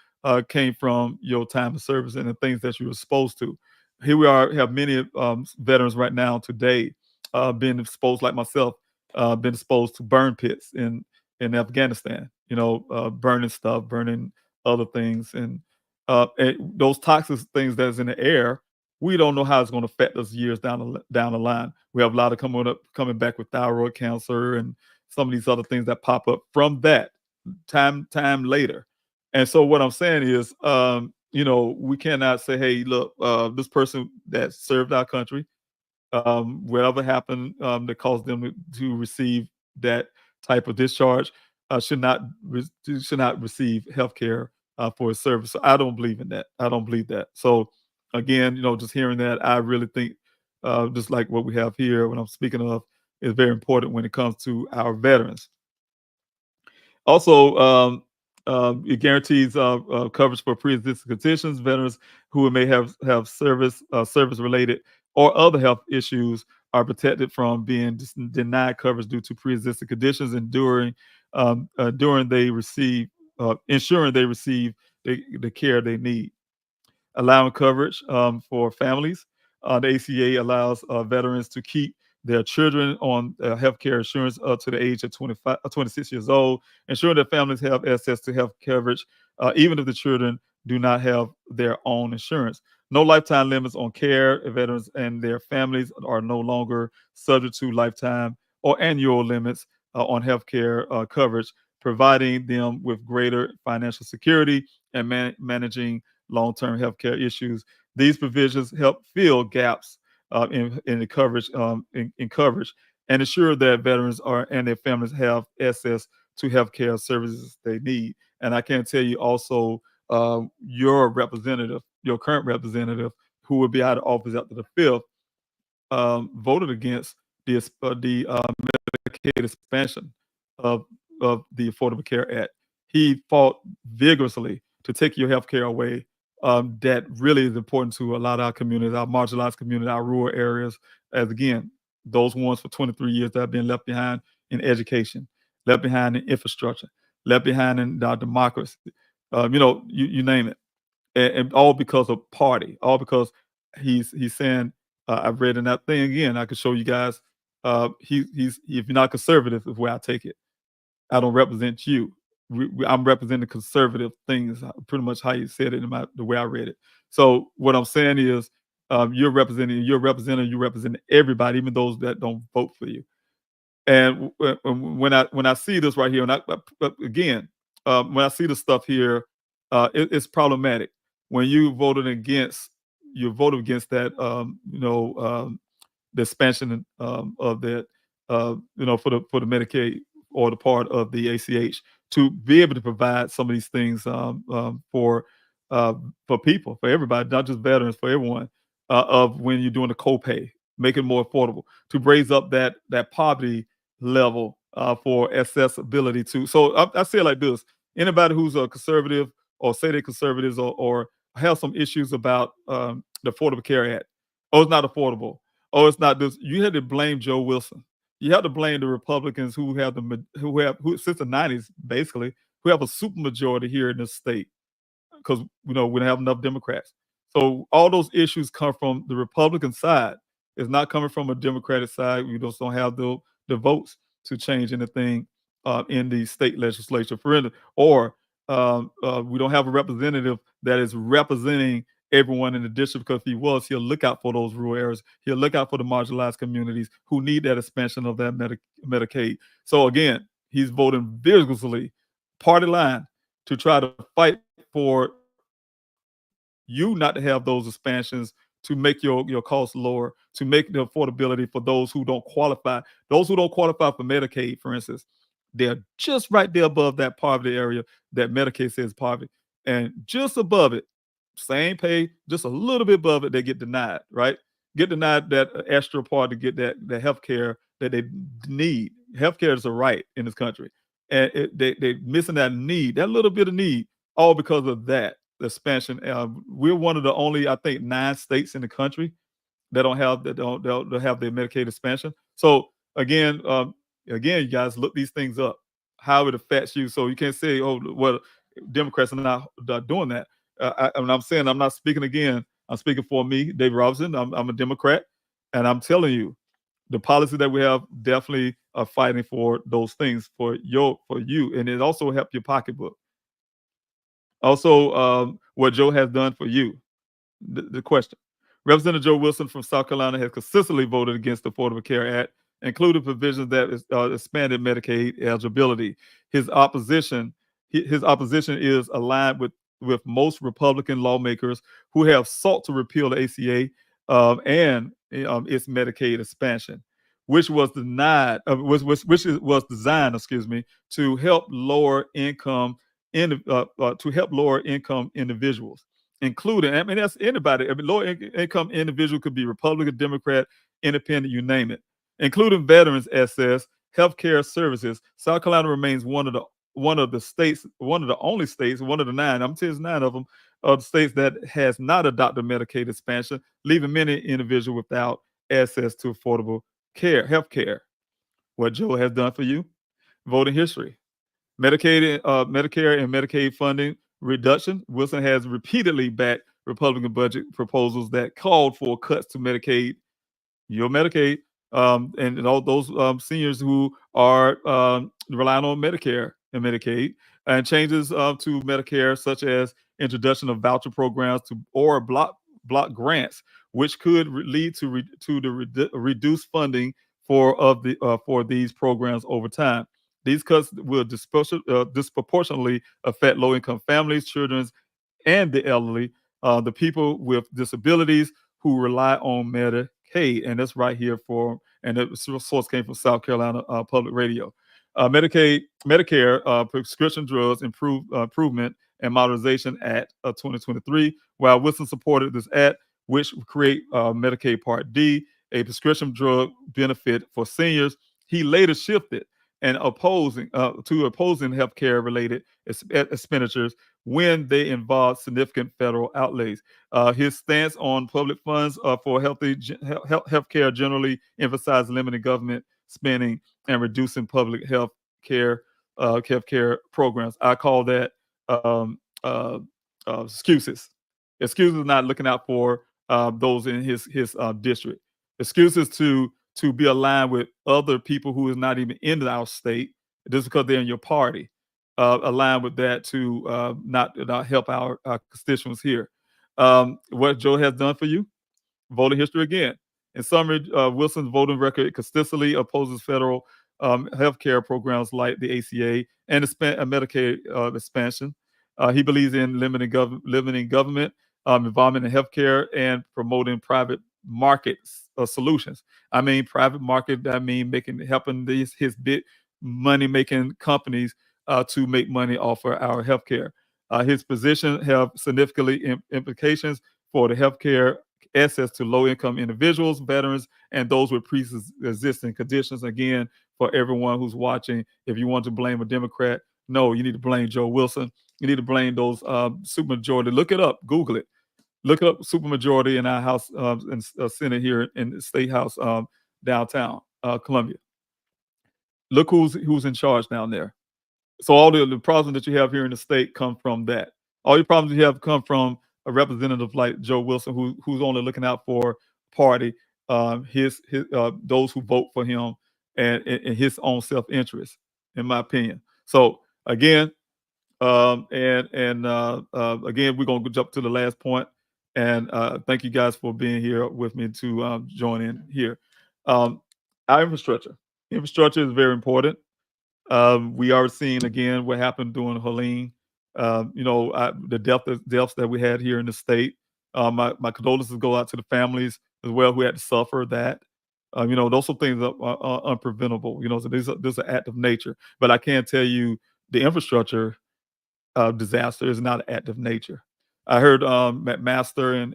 came from your time of service and the things that you were supposed to." Here we are, have many veterans right now today been exposed, like myself, been exposed to burn pits in Afghanistan. Burning stuff, burning other things, and those toxic things that's in the air. We don't know how it's going to affect us years down the line. We have a lot of coming back with thyroid cancer and some of these other things that pop up from that time later. And so what I'm saying is, we cannot say, hey, look, this person that served our country, whatever happened that caused them to receive that type of discharge, should not receive health care for his service. So I don't believe in that. I don't believe that. So again, just hearing that, I really think, just like what we have here, when I'm speaking of, is very important when it comes to our veterans. Also, it guarantees coverage for pre-existing conditions. Veterans who may have service related or other health issues are protected from being denied coverage due to pre-existing conditions, and during they receive ensuring they receive the care they need, allowing coverage for families. The ACA allows veterans to keep their children on health care insurance up to the age of 26 years old, ensuring that families have access to health coverage, even if the children do not have their own insurance. No lifetime limits on care. Veterans and their families are no longer subject to lifetime or annual limits on health care coverage, providing them with greater financial security and managing long-term healthcare issues. These provisions help fill gaps in the coverage in coverage, and ensure that veterans are and their families have access to healthcare services they need. And I can tell you also, your current representative, who will be out of office after the 5th, voted against the Medicaid expansion of the Affordable Care Act. He fought vigorously to take your health care away. That really is important to a lot of our communities, our marginalized communities, our rural areas, as again, those ones for 23 years that have been left behind in education, left behind in infrastructure, left behind in our democracy. You name it, and all because of party, all because he's saying I've read in that thing again. I could show you guys. He's if you're not conservative, is where I take it. I don't represent you. I'm representing conservative things. Pretty much how you said it in the way I read it. So what I'm saying is, you're representing, you represent everybody, even those that don't vote for you. And when I see this right here, and but again, when I see the stuff here, it's problematic. When you voted against that, the expansion of that, for the Medicaid or the part of the ACH to be able to provide some of these things uh, for people, for everybody, not just veterans, for everyone. Of when you're doing the copay, make it more affordable to raise up that poverty level for accessibility to. So I say it like this: anybody who's a conservative or say they're conservatives or have some issues about the Affordable Care Act. Oh, it's not affordable. Oh, it's not this. You had to blame Joe Wilson. You have to blame the Republicans who since the '90s basically who have a supermajority here in this state because we don't have enough Democrats. So all those issues come from the Republican side. It's not coming from a Democratic side. We just don't have the votes to change anything in the state legislature, for instance, or we don't have a representative that is representing everyone in the district. Because if he was, he'll look out for those rural areas. He'll look out for the marginalized communities who need that expansion of that Medicaid. So again, he's voting vigorously, party line, to try to fight for you not to have those expansions to make your costs lower, to make the affordability for those who don't qualify. Those who don't qualify for Medicaid, for instance, they're just right there above that poverty area that Medicaid says poverty. And just above it, same pay, just a little bit above it, they get denied, right? Get denied that extra part to get that health care that they need. Healthcare is a right in this country. And they're missing that need, that little bit of need, all because of that expansion. We're one of the only, I think, 9 states in the country that don't have their Medicaid expansion. So again, you guys look these things up, how it affects you. So you can't say, oh, well, Democrats are not doing that. I'm saying I'm not speaking again. I'm speaking for me, David Robinson. I'm a Democrat, and I'm telling you, the policy that we have definitely are fighting for those things for you, and it also help your pocketbook. Also, what Joe has done for you. The question. Representative Joe Wilson from South Carolina has consistently voted against the Affordable Care Act, including provisions that expanded Medicaid eligibility. His opposition, his opposition is aligned with most Republican lawmakers who have sought to repeal the ACA and its Medicaid expansion, which was denied, was designed, excuse me, to help lower income individuals, including, I mean, that's anybody. I mean, lower income individual could be Republican, Democrat, Independent, you name it, including veterans access healthcare services. South Carolina remains one of the states, one of the only states, one of the 9. I'm telling you, 9 of them are the states that has not adopted Medicaid expansion, leaving many individuals without access to affordable health care. What Joe has done for you, voting history. Medicare and Medicaid funding reduction. Wilson has repeatedly backed Republican budget proposals that called for cuts to Medicaid, your Medicaid, and all those seniors who are relying on Medicare and Medicaid, and changes to Medicare, such as introduction of voucher programs or block grants, which could lead to the reduced funding for these programs over time. These cuts will disproportionately affect low income families, children, and the elderly, the people with disabilities who rely on Medicaid. And that's right here and the source came from South Carolina Public Radio. Medicare Prescription Drugs Improvement and Modernization Act of 2023. While Wilson supported this act, which would create Medicaid Part D, a prescription drug benefit for seniors, he later shifted and opposing healthcare related expenditures when they involve significant federal outlays. His stance on public funds for healthcare generally emphasizes limiting government spending and reducing public health care programs. I call that excuses. Excuses not looking out for those in his district. Excuses to be aligned with other people who is not even in our state just because they're in your party. Align with that to not help our constituents here. What Joe has done for you, voting history again. In summary, Wilson's voting record consistently opposes federal health care programs like the ACA and Medicaid expansion. He believes in limiting government involvement in healthcare and promoting private market solutions. I mean, private market. I mean, helping these his big money making companies to make money off of our healthcare. His position have significantly implications for the healthcare access to low income individuals, veterans, and those with pre existing conditions. Again, for everyone who's watching, if you want to blame a Democrat, no, you need to blame Joe Wilson. You need to blame those supermajority. Look it up, Google it. Look up supermajority in our House and Senate here in the State House downtown Columbia. Look who's in charge down there. So all the problems that you have here in the state come from that. All your problems you have come from a representative like Joe Wilson, who's only looking out for party, his those who vote for him, and his own self interest, in my opinion. So again, again, we're gonna jump to the last point, and thank you guys for being here with me to join in here. Um, our infrastructure is very important. We are seeing again what happened during Helene. The deaths that we had here in the state. My condolences go out to the families as well who had to suffer that. Those are things that are unpreventable. So these are act of nature. But I can tell you the infrastructure disaster is not an act of nature. I heard McMaster and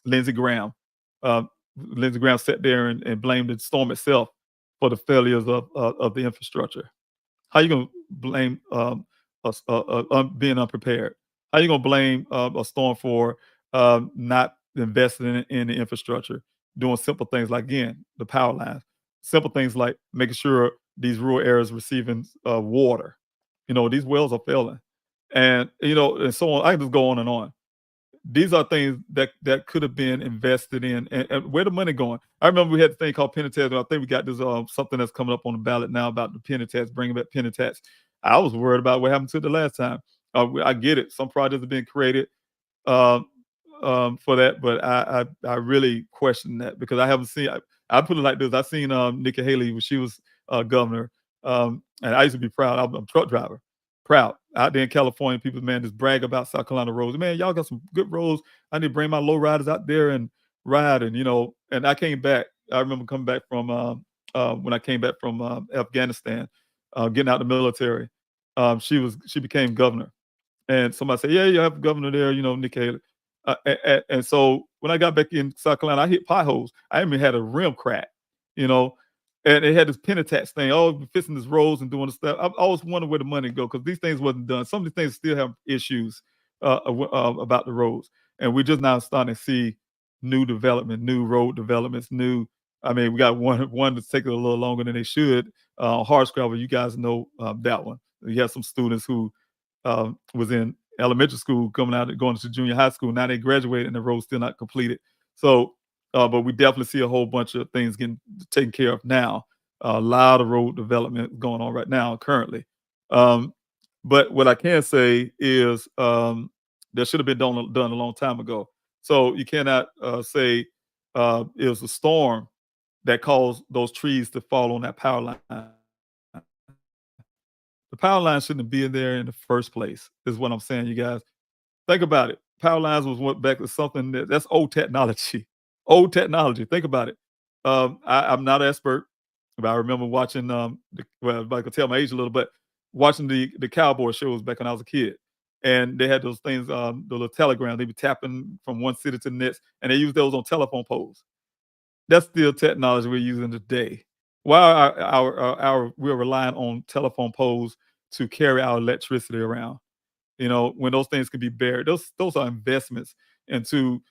Lindsey Graham. Uh, Lindsey Graham sat there and blamed the storm itself for the failures of the infrastructure. How you gonna blame being unprepared? How you gonna blame a storm for not investing in the infrastructure, doing simple things like again the power lines, simple things like making sure these rural areas receiving water. These wells are failing, and so on. I can just go on and on. These are things that could have been invested in, and where the money going? I remember we had the thing called penny tax. I think we got this something that's coming up on the ballot now about the penny tax, bringing back penny tax. I was worried about what happened to the last time. I get it. Some projects have been created uh, for that, but I really question that because I haven't seen. I put it like this: I seen Nikki Haley when she was governor, and I used to be proud. I'm a truck driver, proud out there in California. People, man, just brag about South Carolina roads. Man, y'all got some good roads. I need to bring my low riders out there and ride. And I came back. I remember coming back from when I came back from Afghanistan, getting out of the military. She became governor and somebody said, "Yeah, you have a governor there, Nick Haley." And so when I got back in South Carolina, I hit potholes. I even had a rim crack, you know, and it had this penny tax thing. Oh, fixing these roads and doing the stuff. I always wondered where the money go because these things wasn't done. Some of these things still have issues about the roads, and we're just now starting to see new development, new road developments, new. I mean, we got one that's taking a little longer than they should. Hard scrabble, you guys know that one. You have some students who was in elementary school, coming out and going to junior high school. Now they graduated and the road's still not completed. So, but we definitely see a whole bunch of things getting taken care of now. A lot of road development going on right now, currently. Um, but what I can say is that should have been done a long time ago. So you cannot say it was a storm that caused those trees to fall on that power line. The power line shouldn't be in there in the first place, is what I'm saying, you guys. Think about it. Power lines was went back to something that's old technology. Old technology. Think about it. I'm not an expert, but I remember watching well, I could tell my age a little, but watching the cowboy shows back when I was a kid. And they had those things, the little telegram, they'd be tapping from one city to the next, and they use those on telephone poles. That's still technology we're using today. Why are we're relying on telephone poles to carry our electricity around? When those things can be buried. Those are investments into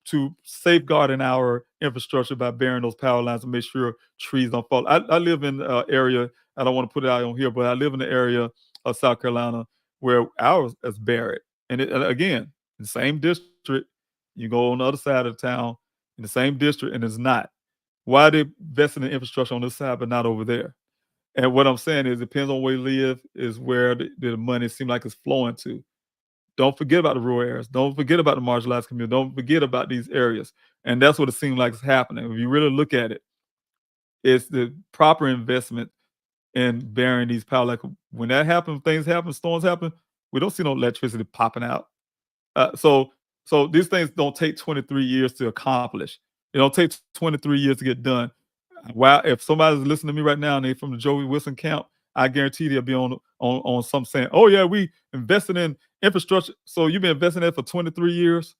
to safeguarding our infrastructure by burying those power lines and make sure trees don't fall. I live in an area, I don't want to put it out on here, but I live in the area of South Carolina where ours is buried. And again, the same district, You go on the other side of the town in the same district, and it's not. Why are they investing in infrastructure on this side but not over there? And what I'm saying is, it depends on where you live, is where the money seems like it's flowing to. Don't forget about the rural areas. Don't forget about the marginalized community. Don't forget about these areas. And that's what it seems like is happening. If you really look at it, it's the proper investment in bearing these power. Like when that happens, things happen, storms happen, we don't see no electricity popping out. So these things don't take 23 years to accomplish. It don't take 23 years to get done. Wow, if somebody's listening to me right now and they from the Joey Wilson camp, I guarantee they'll be on some saying, "Oh yeah, we invested in infrastructure." So you've been investing in it for 23 years,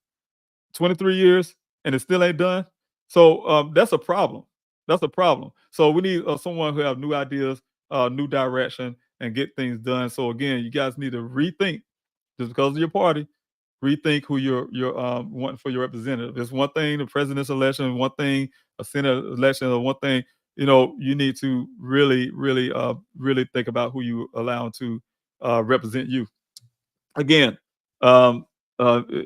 23 years, and it still ain't done. So that's a problem. That's a problem. So we need someone who have new ideas, new direction, and get things done. So again, you guys need to rethink just because of your party, rethink who you're wanting for your representative. It's one thing the president's election, one thing a senate election, or one thing you need to really think about who you allow to represent you. Again, um,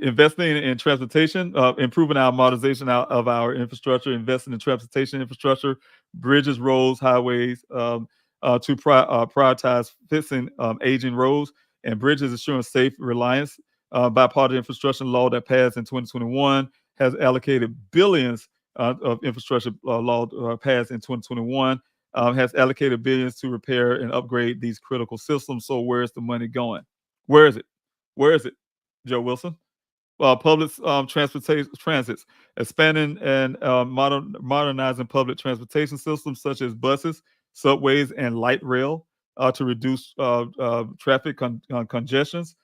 investing in transportation, improving our modernization of our infrastructure, investing in transportation infrastructure, bridges, roads, highways, to prioritize fixing aging roads and bridges, ensuring safe reliance. Bipartisan infrastructure law that passed in 2021 has allocated billions of infrastructure law passed in 2021 has allocated billions to repair and upgrade these critical systems. So where's the money going? Where is it? Where is it, Joe Wilson? Public transportation transits, expanding and modernizing public transportation systems such as buses, subways, and light rail to reduce traffic congestions,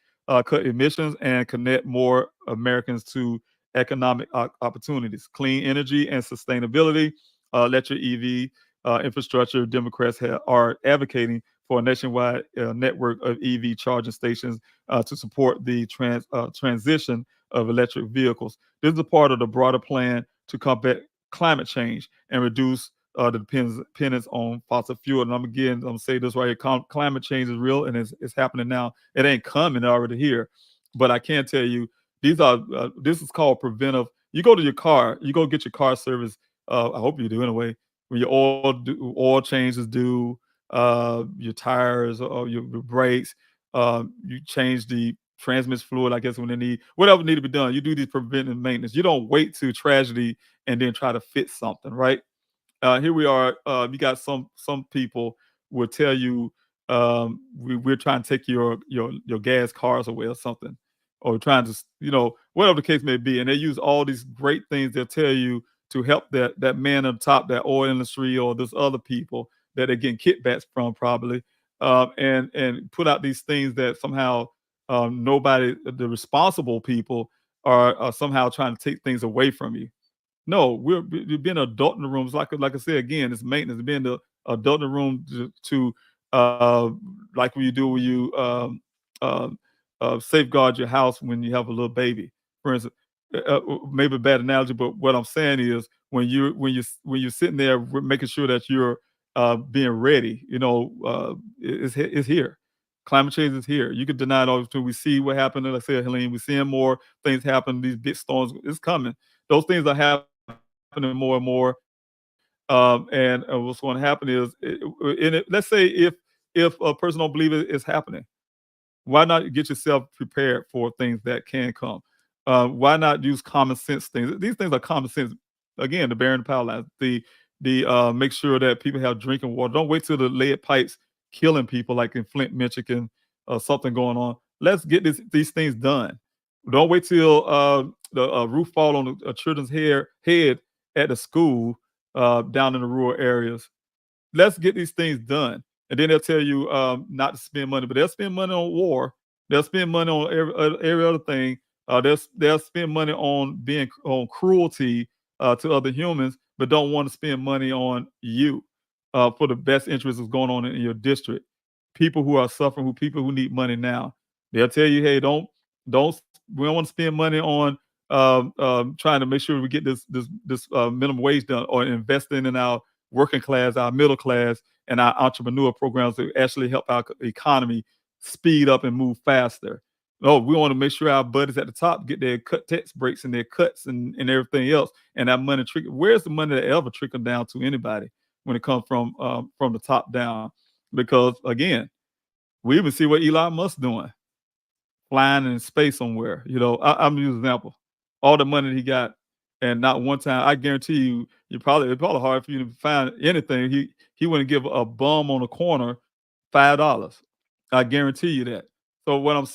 cut emissions, and connect more Americans to economic opportunities, clean energy and sustainability, electric EV infrastructure. Democrats are advocating for a nationwide network of EV charging stations to support the transition of electric vehicles. This is a part of the broader plan to combat climate change and reduce the dependence on fossil fuel. And I'm gonna say this right here: climate change is real and it's happening now. It ain't coming; it's already here. But I can tell you, these are this is called preventive. You go to your car, you go get your car service. I hope you do anyway. When your oil change is due, your tires or your brakes, you change the transmission fluid, I guess, when they need whatever need to be done. You do these preventive maintenance. You don't wait to tragedy and then try to fix something, right? Here we are. You got some people will tell you we're trying to take your gas cars away or something, or trying to whatever the case may be, and they use all these great things they'll tell you to help that man on top, that oil industry, or this other people that they're getting kickbacks from probably, and put out these things that somehow nobody, the responsible people, are somehow trying to take things away from you. No, we're being an adult in the rooms. Like I said again, it's maintenance. Being the adult in the room to like when you do when you safeguard your house when you have a little baby, for instance. Maybe a bad analogy, but what I'm saying is when you're sitting there making sure that you're being ready. It's here. Climate change is here. You can deny it all until we see what happened. Like I said, Helene, we're seeing more things happen. These big storms, it's coming. Those things are happening more and more. And what's going to happen is, let's say if a person don't believe it's happening, why not get yourself prepared for things that can come? Why not use common sense things? These things are common sense. Again, the bearing the power lines, the make sure that people have drinking water. Don't wait till the lead pipes killing people like in Flint, Michigan, something going on. Let's get these things done. Don't wait till the roof fall on a children's head at the school down in the rural areas. Let's get these things done. And then they'll tell you not to spend money, but they'll spend money on war. They'll spend money on every other thing. They'll spend money on being on cruelty to other humans, but don't want to spend money on you for the best interest of going on in your district. People who are suffering, people who need money now. They'll tell you, hey, don't we don't want to spend money on trying to make sure we get this minimum wage done, or investing in our working class, our middle class, and our entrepreneur programs to actually help our economy speed up and move faster. No, we want to make sure our buddies at the top get their cut tax breaks and their cuts and everything else. And that money trickle. Where's the money that ever trickle down to anybody when it comes from the top down? Because again, we even see what Elon Musk doing, flying in space somewhere. I'm using an example. All the money he got, and not one time. I guarantee you, it's probably hard for you to find anything. He wouldn't give a bum on the corner $5. I guarantee you that. So and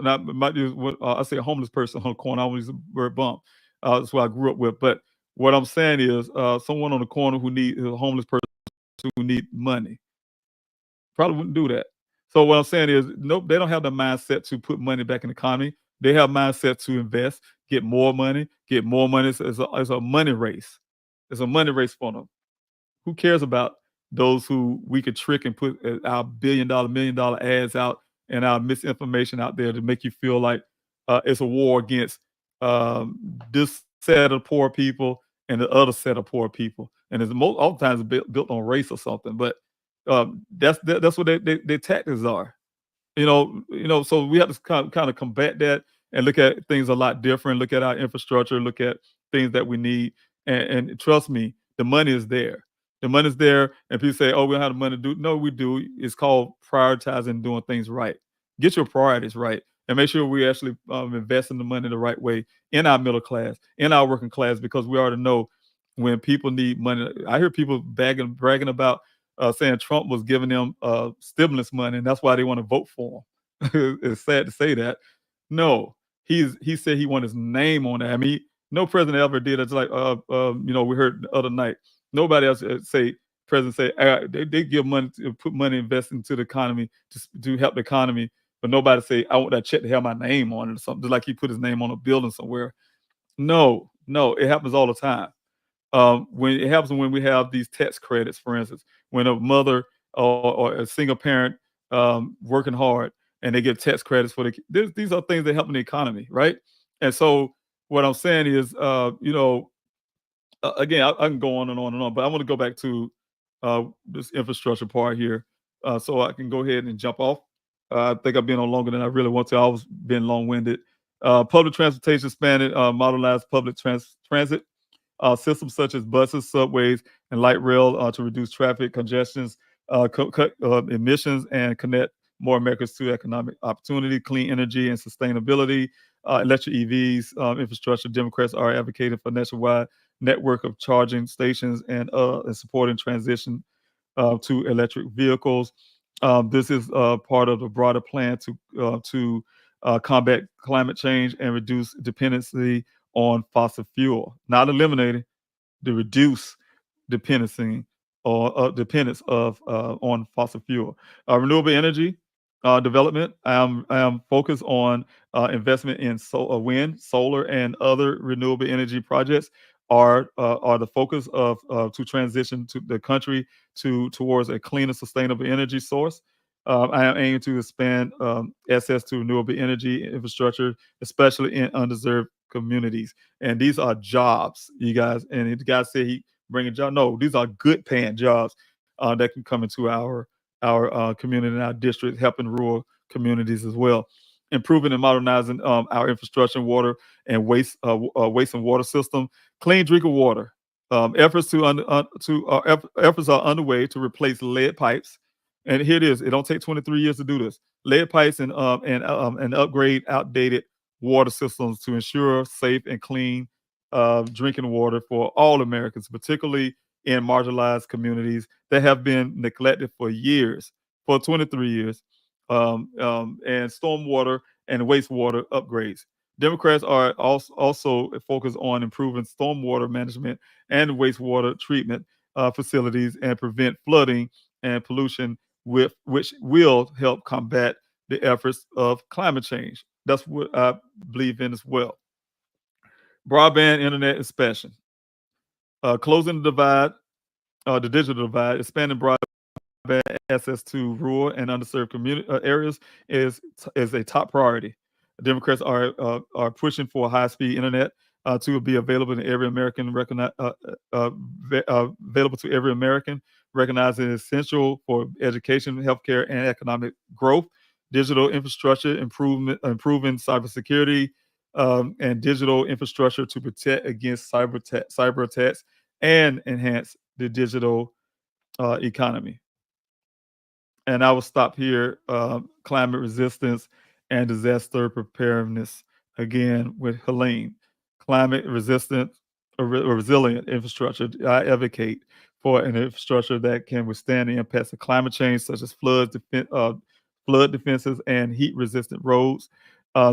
I might use what I say a homeless person on the corner. I always use the word bum. That's what I grew up with. But what I'm saying is, someone on the corner a homeless person who need money. Probably wouldn't do that. So what I'm saying is, nope, they don't have the mindset to put money back in the economy. They have mindset to invest, get more money, get more money. It's a money race. It's a money race for them. Who cares about those who we could trick and put our $1 billion, $1 million ads out and our misinformation out there to make you feel like it's a war against this set of poor people and the other set of poor people, and it's oftentimes built on race or something. But that's what their tactics are. So we have to kind of combat that and look at things a lot different. Look at our infrastructure. Look at things that we need, and trust me, the money is there. The money's there, and people say, "Oh, we don't have the money to do." No, we do. It's called prioritizing, doing things right. Get your priorities right, and make sure we actually invest in the money the right way in our middle class, in our working class, because we already know when people need money. I hear people bragging about saying Trump was giving them stimulus money, and that's why they want to vote for him. It's sad to say that. No, he said he wanted his name on that. I mean, no president ever did it. It's like we heard the other night. Nobody else say president say they give money to put money invest into the economy to help the economy, but nobody say I want that check to have my name on it or something. Just like he put his name on a building somewhere. No, no, it happens all the time. When it happens when we have these tax credits, for instance, when a mother or a single parent working hard and they get tax credits for these are things that help in the economy, right? And so what I'm saying is, again, I can go on and on and on, but I want to go back to this infrastructure part here, so I can go ahead and jump off. I think I've been on longer than I really want to. I was being long-winded. Public transportation expanded, modernized public transit systems such as buses, subways, and light rail to reduce traffic congestions, cut emissions, and connect more Americans to economic opportunity, clean energy, and sustainability. Electric EVs infrastructure. Democrats are advocating for nationwide network of charging stations and supporting transition to electric vehicles. This is part of the broader plan to combat climate change and reduce dependency on fossil fuel, not eliminating, to reduce dependency or dependence of on fossil fuel. Renewable energy development. I am focused on investment in wind, solar, and other renewable energy projects. Are the focus of to transition to the country towards a cleaner, sustainable energy source. I am aiming to expand access to renewable energy infrastructure, especially in undeserved communities. And these are jobs, you guys. And the guy said he bringing jobs. No, these are good paying jobs that can come into our community and our district, helping rural communities as well. Improving and modernizing our infrastructure, water and waste and water system, clean drinking water. Efforts are underway to replace lead pipes, and here it is. It don't take 23 years to do this. Lead pipes and upgrade outdated water systems to ensure safe and clean drinking water for all Americans, particularly in marginalized communities that have been neglected for years, for 23 years, and stormwater and wastewater upgrades. Democrats are also focused on improving stormwater management and wastewater treatment facilities and prevent flooding and pollution, which will help combat the efforts of climate change. That's what I believe in as well. Broadband internet expansion, closing the digital divide, expanding broadband access to rural and underserved community areas is a top priority. Democrats are pushing for high speed internet to be available to every American, available to every American, recognizing it's essential for education, healthcare, and economic growth. digital infrastructure improving cybersecurity, and digital infrastructure to protect against cyber attacks and enhance the digital economy. And I will stop here. Climate resistance and disaster preparedness. Again, with Helene. Climate resistant or resilient infrastructure. I advocate for an infrastructure that can withstand the impacts of climate change, such as flood defenses and heat resistant roads.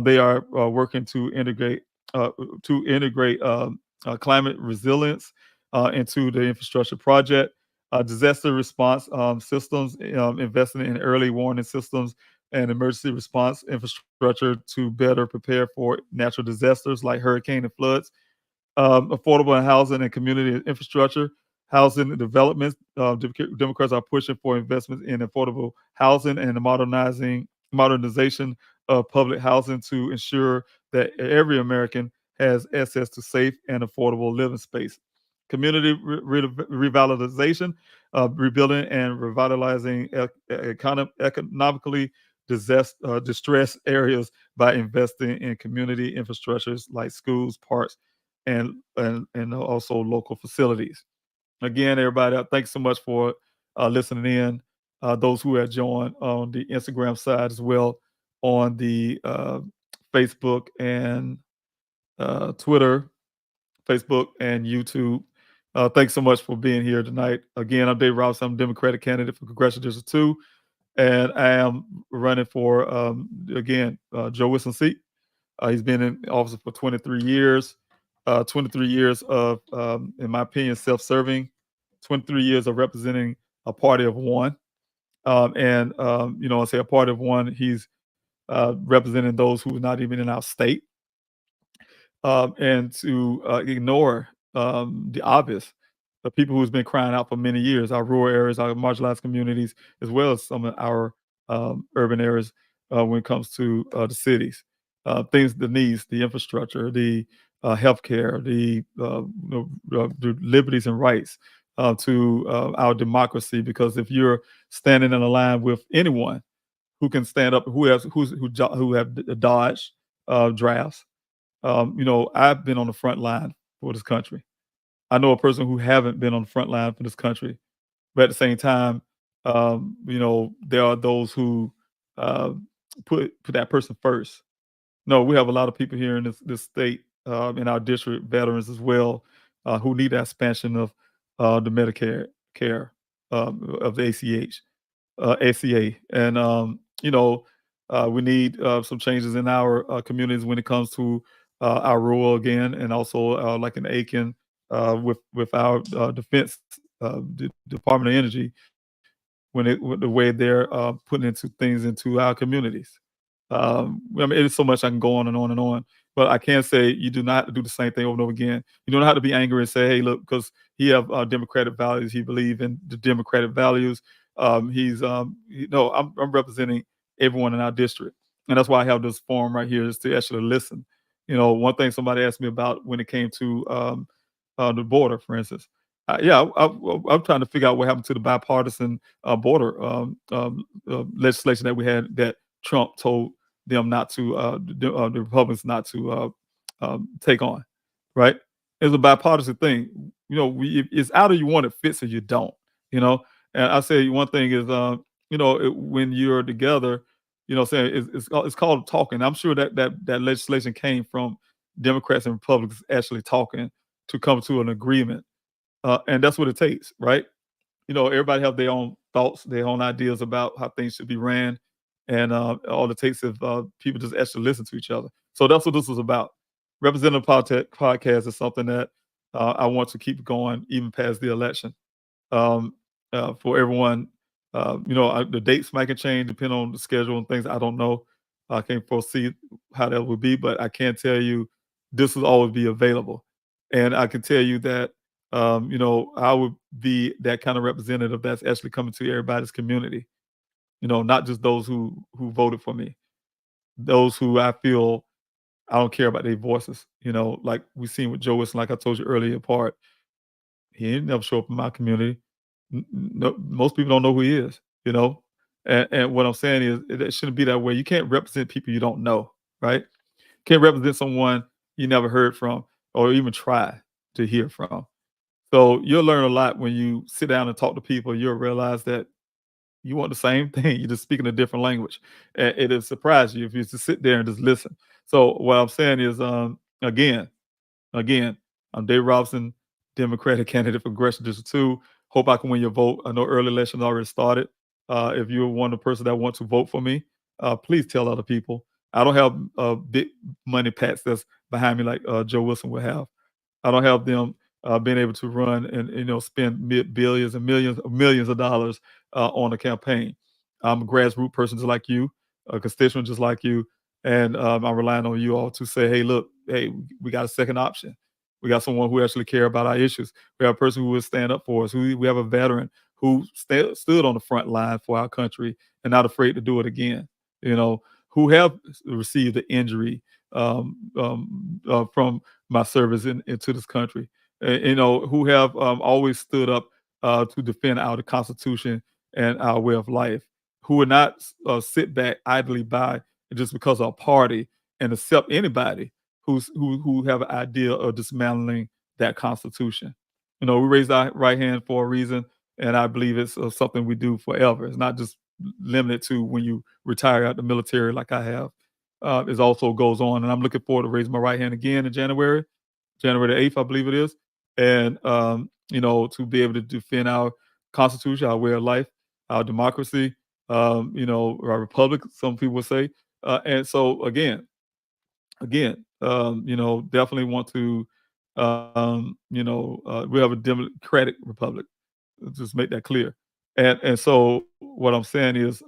They are working uh, to integrate climate resilience into the infrastructure project. Disaster response systems, investing in early warning systems and emergency response infrastructure to better prepare for natural disasters like hurricane and floods. Affordable housing and community infrastructure, housing developments. Democrats are pushing for investments in affordable housing and the modernization of public housing to ensure that every American has access to safe and affordable living space. Community revitalization, rebuilding and revitalizing economically distressed areas by investing in community infrastructures like schools, parks, and also local facilities. Again, everybody, thanks so much for listening in. Those who have joined on the Instagram side as well, on the Facebook and Twitter, Facebook and YouTube. Thanks so much for being here tonight. Again, I'm Dave Robinson. I'm Democratic candidate for Congressional District 2, and I am running for, again, Joe Wilson seat. He's been in office for 23 years. 23 years of, in my opinion, self-serving. 23 years of representing a party of one. I say a party of one. He's representing those who are not even in our state, and to ignore the obvious, the people who's been crying out for many years, our rural areas, our marginalized communities, as well as some of our urban areas when it comes to the cities. Things, the needs, the infrastructure, the healthcare, the liberties and rights to our democracy. Because if you're standing in a line with anyone who can stand up, who have dodged drafts, I've been on the front line for this country. I know a person who haven't been on the front line for this country, but at the same time, there are those who uh, put that person first. No, we have a lot of people here in this state, in our district, veterans as well, who need that expansion of the Medicare care, of the ACA, and we need some changes in our communities when it comes to our rural again, and also like in Aiken, with our defense, Department of Energy, with the way they're putting into things into our communities. I mean, it's so much I can go on and on and on, but I can say you do not do the same thing over and over again. You don't have to be angry and say, "Hey, look," because he have democratic values. He believe in the democratic values. I'm representing everyone in our district, and that's why I have this forum right here is to actually listen. One thing somebody asked me about when it came to the border, for instance. I'm trying to figure out what happened to the bipartisan border legislation that we had that Trump told them not to, the Republicans not to take on, right? It's a bipartisan thing. It's either you want it fits or you don't. You know, and I say one thing is, when you're together, saying it's called talking. I'm sure that legislation came from Democrats and Republicans actually talking to come to an agreement, and that's what it takes, right? Everybody have their own thoughts, their own ideas about how things should be ran, and all it takes is people just actually listen to each other. So that's what this is about. Representative podcast is something that I want to keep going even past the election. Um, for everyone, the dates might can change depending on the schedule and things. I don't know. I can't foresee how that would be, but I can tell you this will always be available, and I can tell you that I would be that kind of representative that's actually coming to everybody's community. Not just those who voted for me, those who I feel I don't care about their voices. Like we seen with Joe Wilson, like I told you earlier, part he ain't never show up in my community. No, most people don't know who he is. And what I'm saying is it shouldn't be that way. You can't represent people you don't know, right? Can't represent someone you never heard from or even try to hear from. So you'll learn a lot when you sit down and talk to people. You'll realize that you want the same thing. You're just speaking a different language. And it'll surprise you if you just sit there and just listen. So what I'm saying is, again, I'm Dave Robinson, Democratic candidate for Congressional District 2. Hope I can win your vote. I know early elections already started. If you're one of the person that want to vote for me, please tell other people. I don't have big money pats that's behind me like Joe Wilson would have. I don't have them being able to run and spend billions and millions of dollars on a campaign. I'm a grassroots person just like you, a constituent just like you, and I'm relying on you all to say, hey, look, hey, we got a second option. We got someone who actually care about our issues. We have a person who will stand up for us. We have a veteran who stood on the front line for our country and not afraid to do it again. Who have received the injury from my service into this country. Who have always stood up to defend our Constitution and our way of life. Who would not sit back idly by just because of a party and accept anybody who have an idea of dismantling that Constitution. We raised our right hand for a reason, and I believe it's something we do forever. It's not just limited to when you retire out the military like I have. It also goes on, and I'm looking forward to raising my right hand again in January the 8th, I believe it is, and to be able to defend our Constitution, our way of life, our democracy, our republic. Some people would say, and so definitely want to, we have a democratic republic. Let's just make that clear. And so what I'm saying is,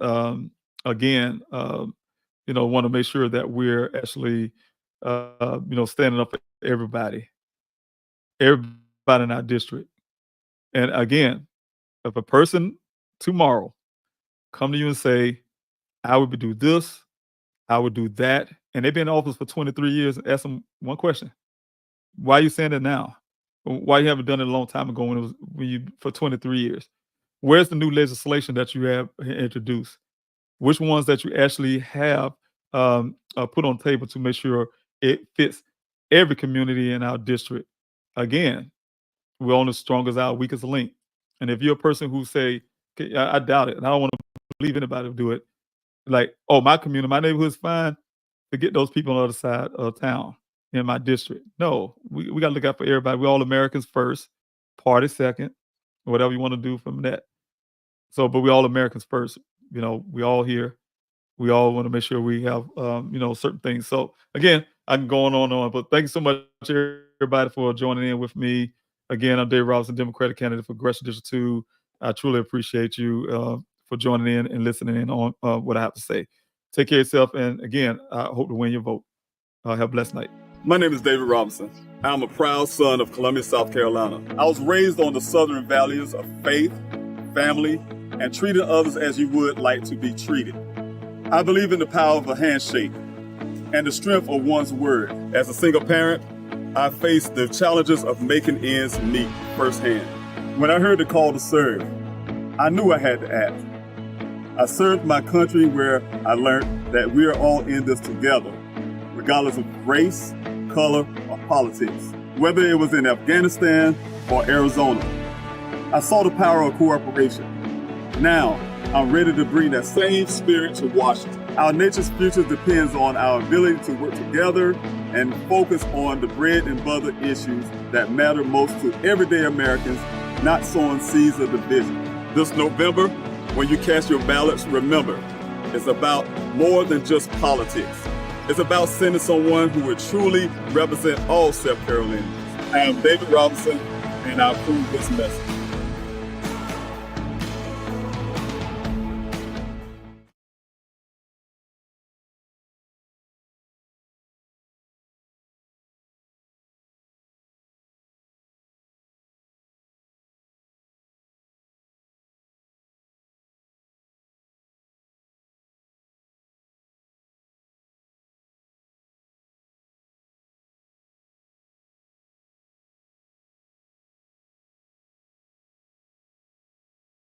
again, want to make sure that we're actually, standing up for everybody in our district. And again, if a person tomorrow come to you and say, I would do this, I would do that, and they've been in office for 23 years, ask them one question: why are you saying that now? Why you haven't done it a long time ago when you for 23 years? Where's the new legislation that you have introduced? Which ones that you actually have put on the table to make sure it fits every community in our district? Again, we're only as strong as our weakest link. And if you're a person who say, "Okay, I doubt it, and I don't want to believe anybody to do it," like, oh, my community, my neighborhood's fine. Forget those people on the other side of town in my district. No, we got to look out for everybody. We're all Americans first, party second, whatever you want to do from that. So, but we're all Americans first. We all here. We all want to make sure we have, certain things. So again, I can go on, but thank you so much, everybody, for joining in with me. Again, I'm Dave Robinson, Democratic candidate for Congressional District 2. I truly appreciate you for joining in and listening in on what I have to say. Take care of yourself. And again, I hope to win your vote. Have a blessed night. My name is David Robinson. I'm a proud son of Columbia, South Carolina. I was raised on the Southern values of faith, family, and treating others as you would like to be treated. I believe in the power of a handshake and the strength of one's word. As a single parent, I faced the challenges of making ends meet firsthand. When I heard the call to serve, I knew I had to act. I served my country where I learned that we are all in this together, regardless of race, color, or politics. Whether it was in Afghanistan or Arizona, I saw the power of cooperation. Now, I'm ready to bring that same spirit to Washington. Our nation's future depends on our ability to work together and focus on the bread and butter issues that matter most to everyday Americans, not sowing seeds of division. This November, when you cast your ballots, remember, it's about more than just politics. It's about sending someone who will truly represent all South Carolinians. I am David Robinson, and I approve this message.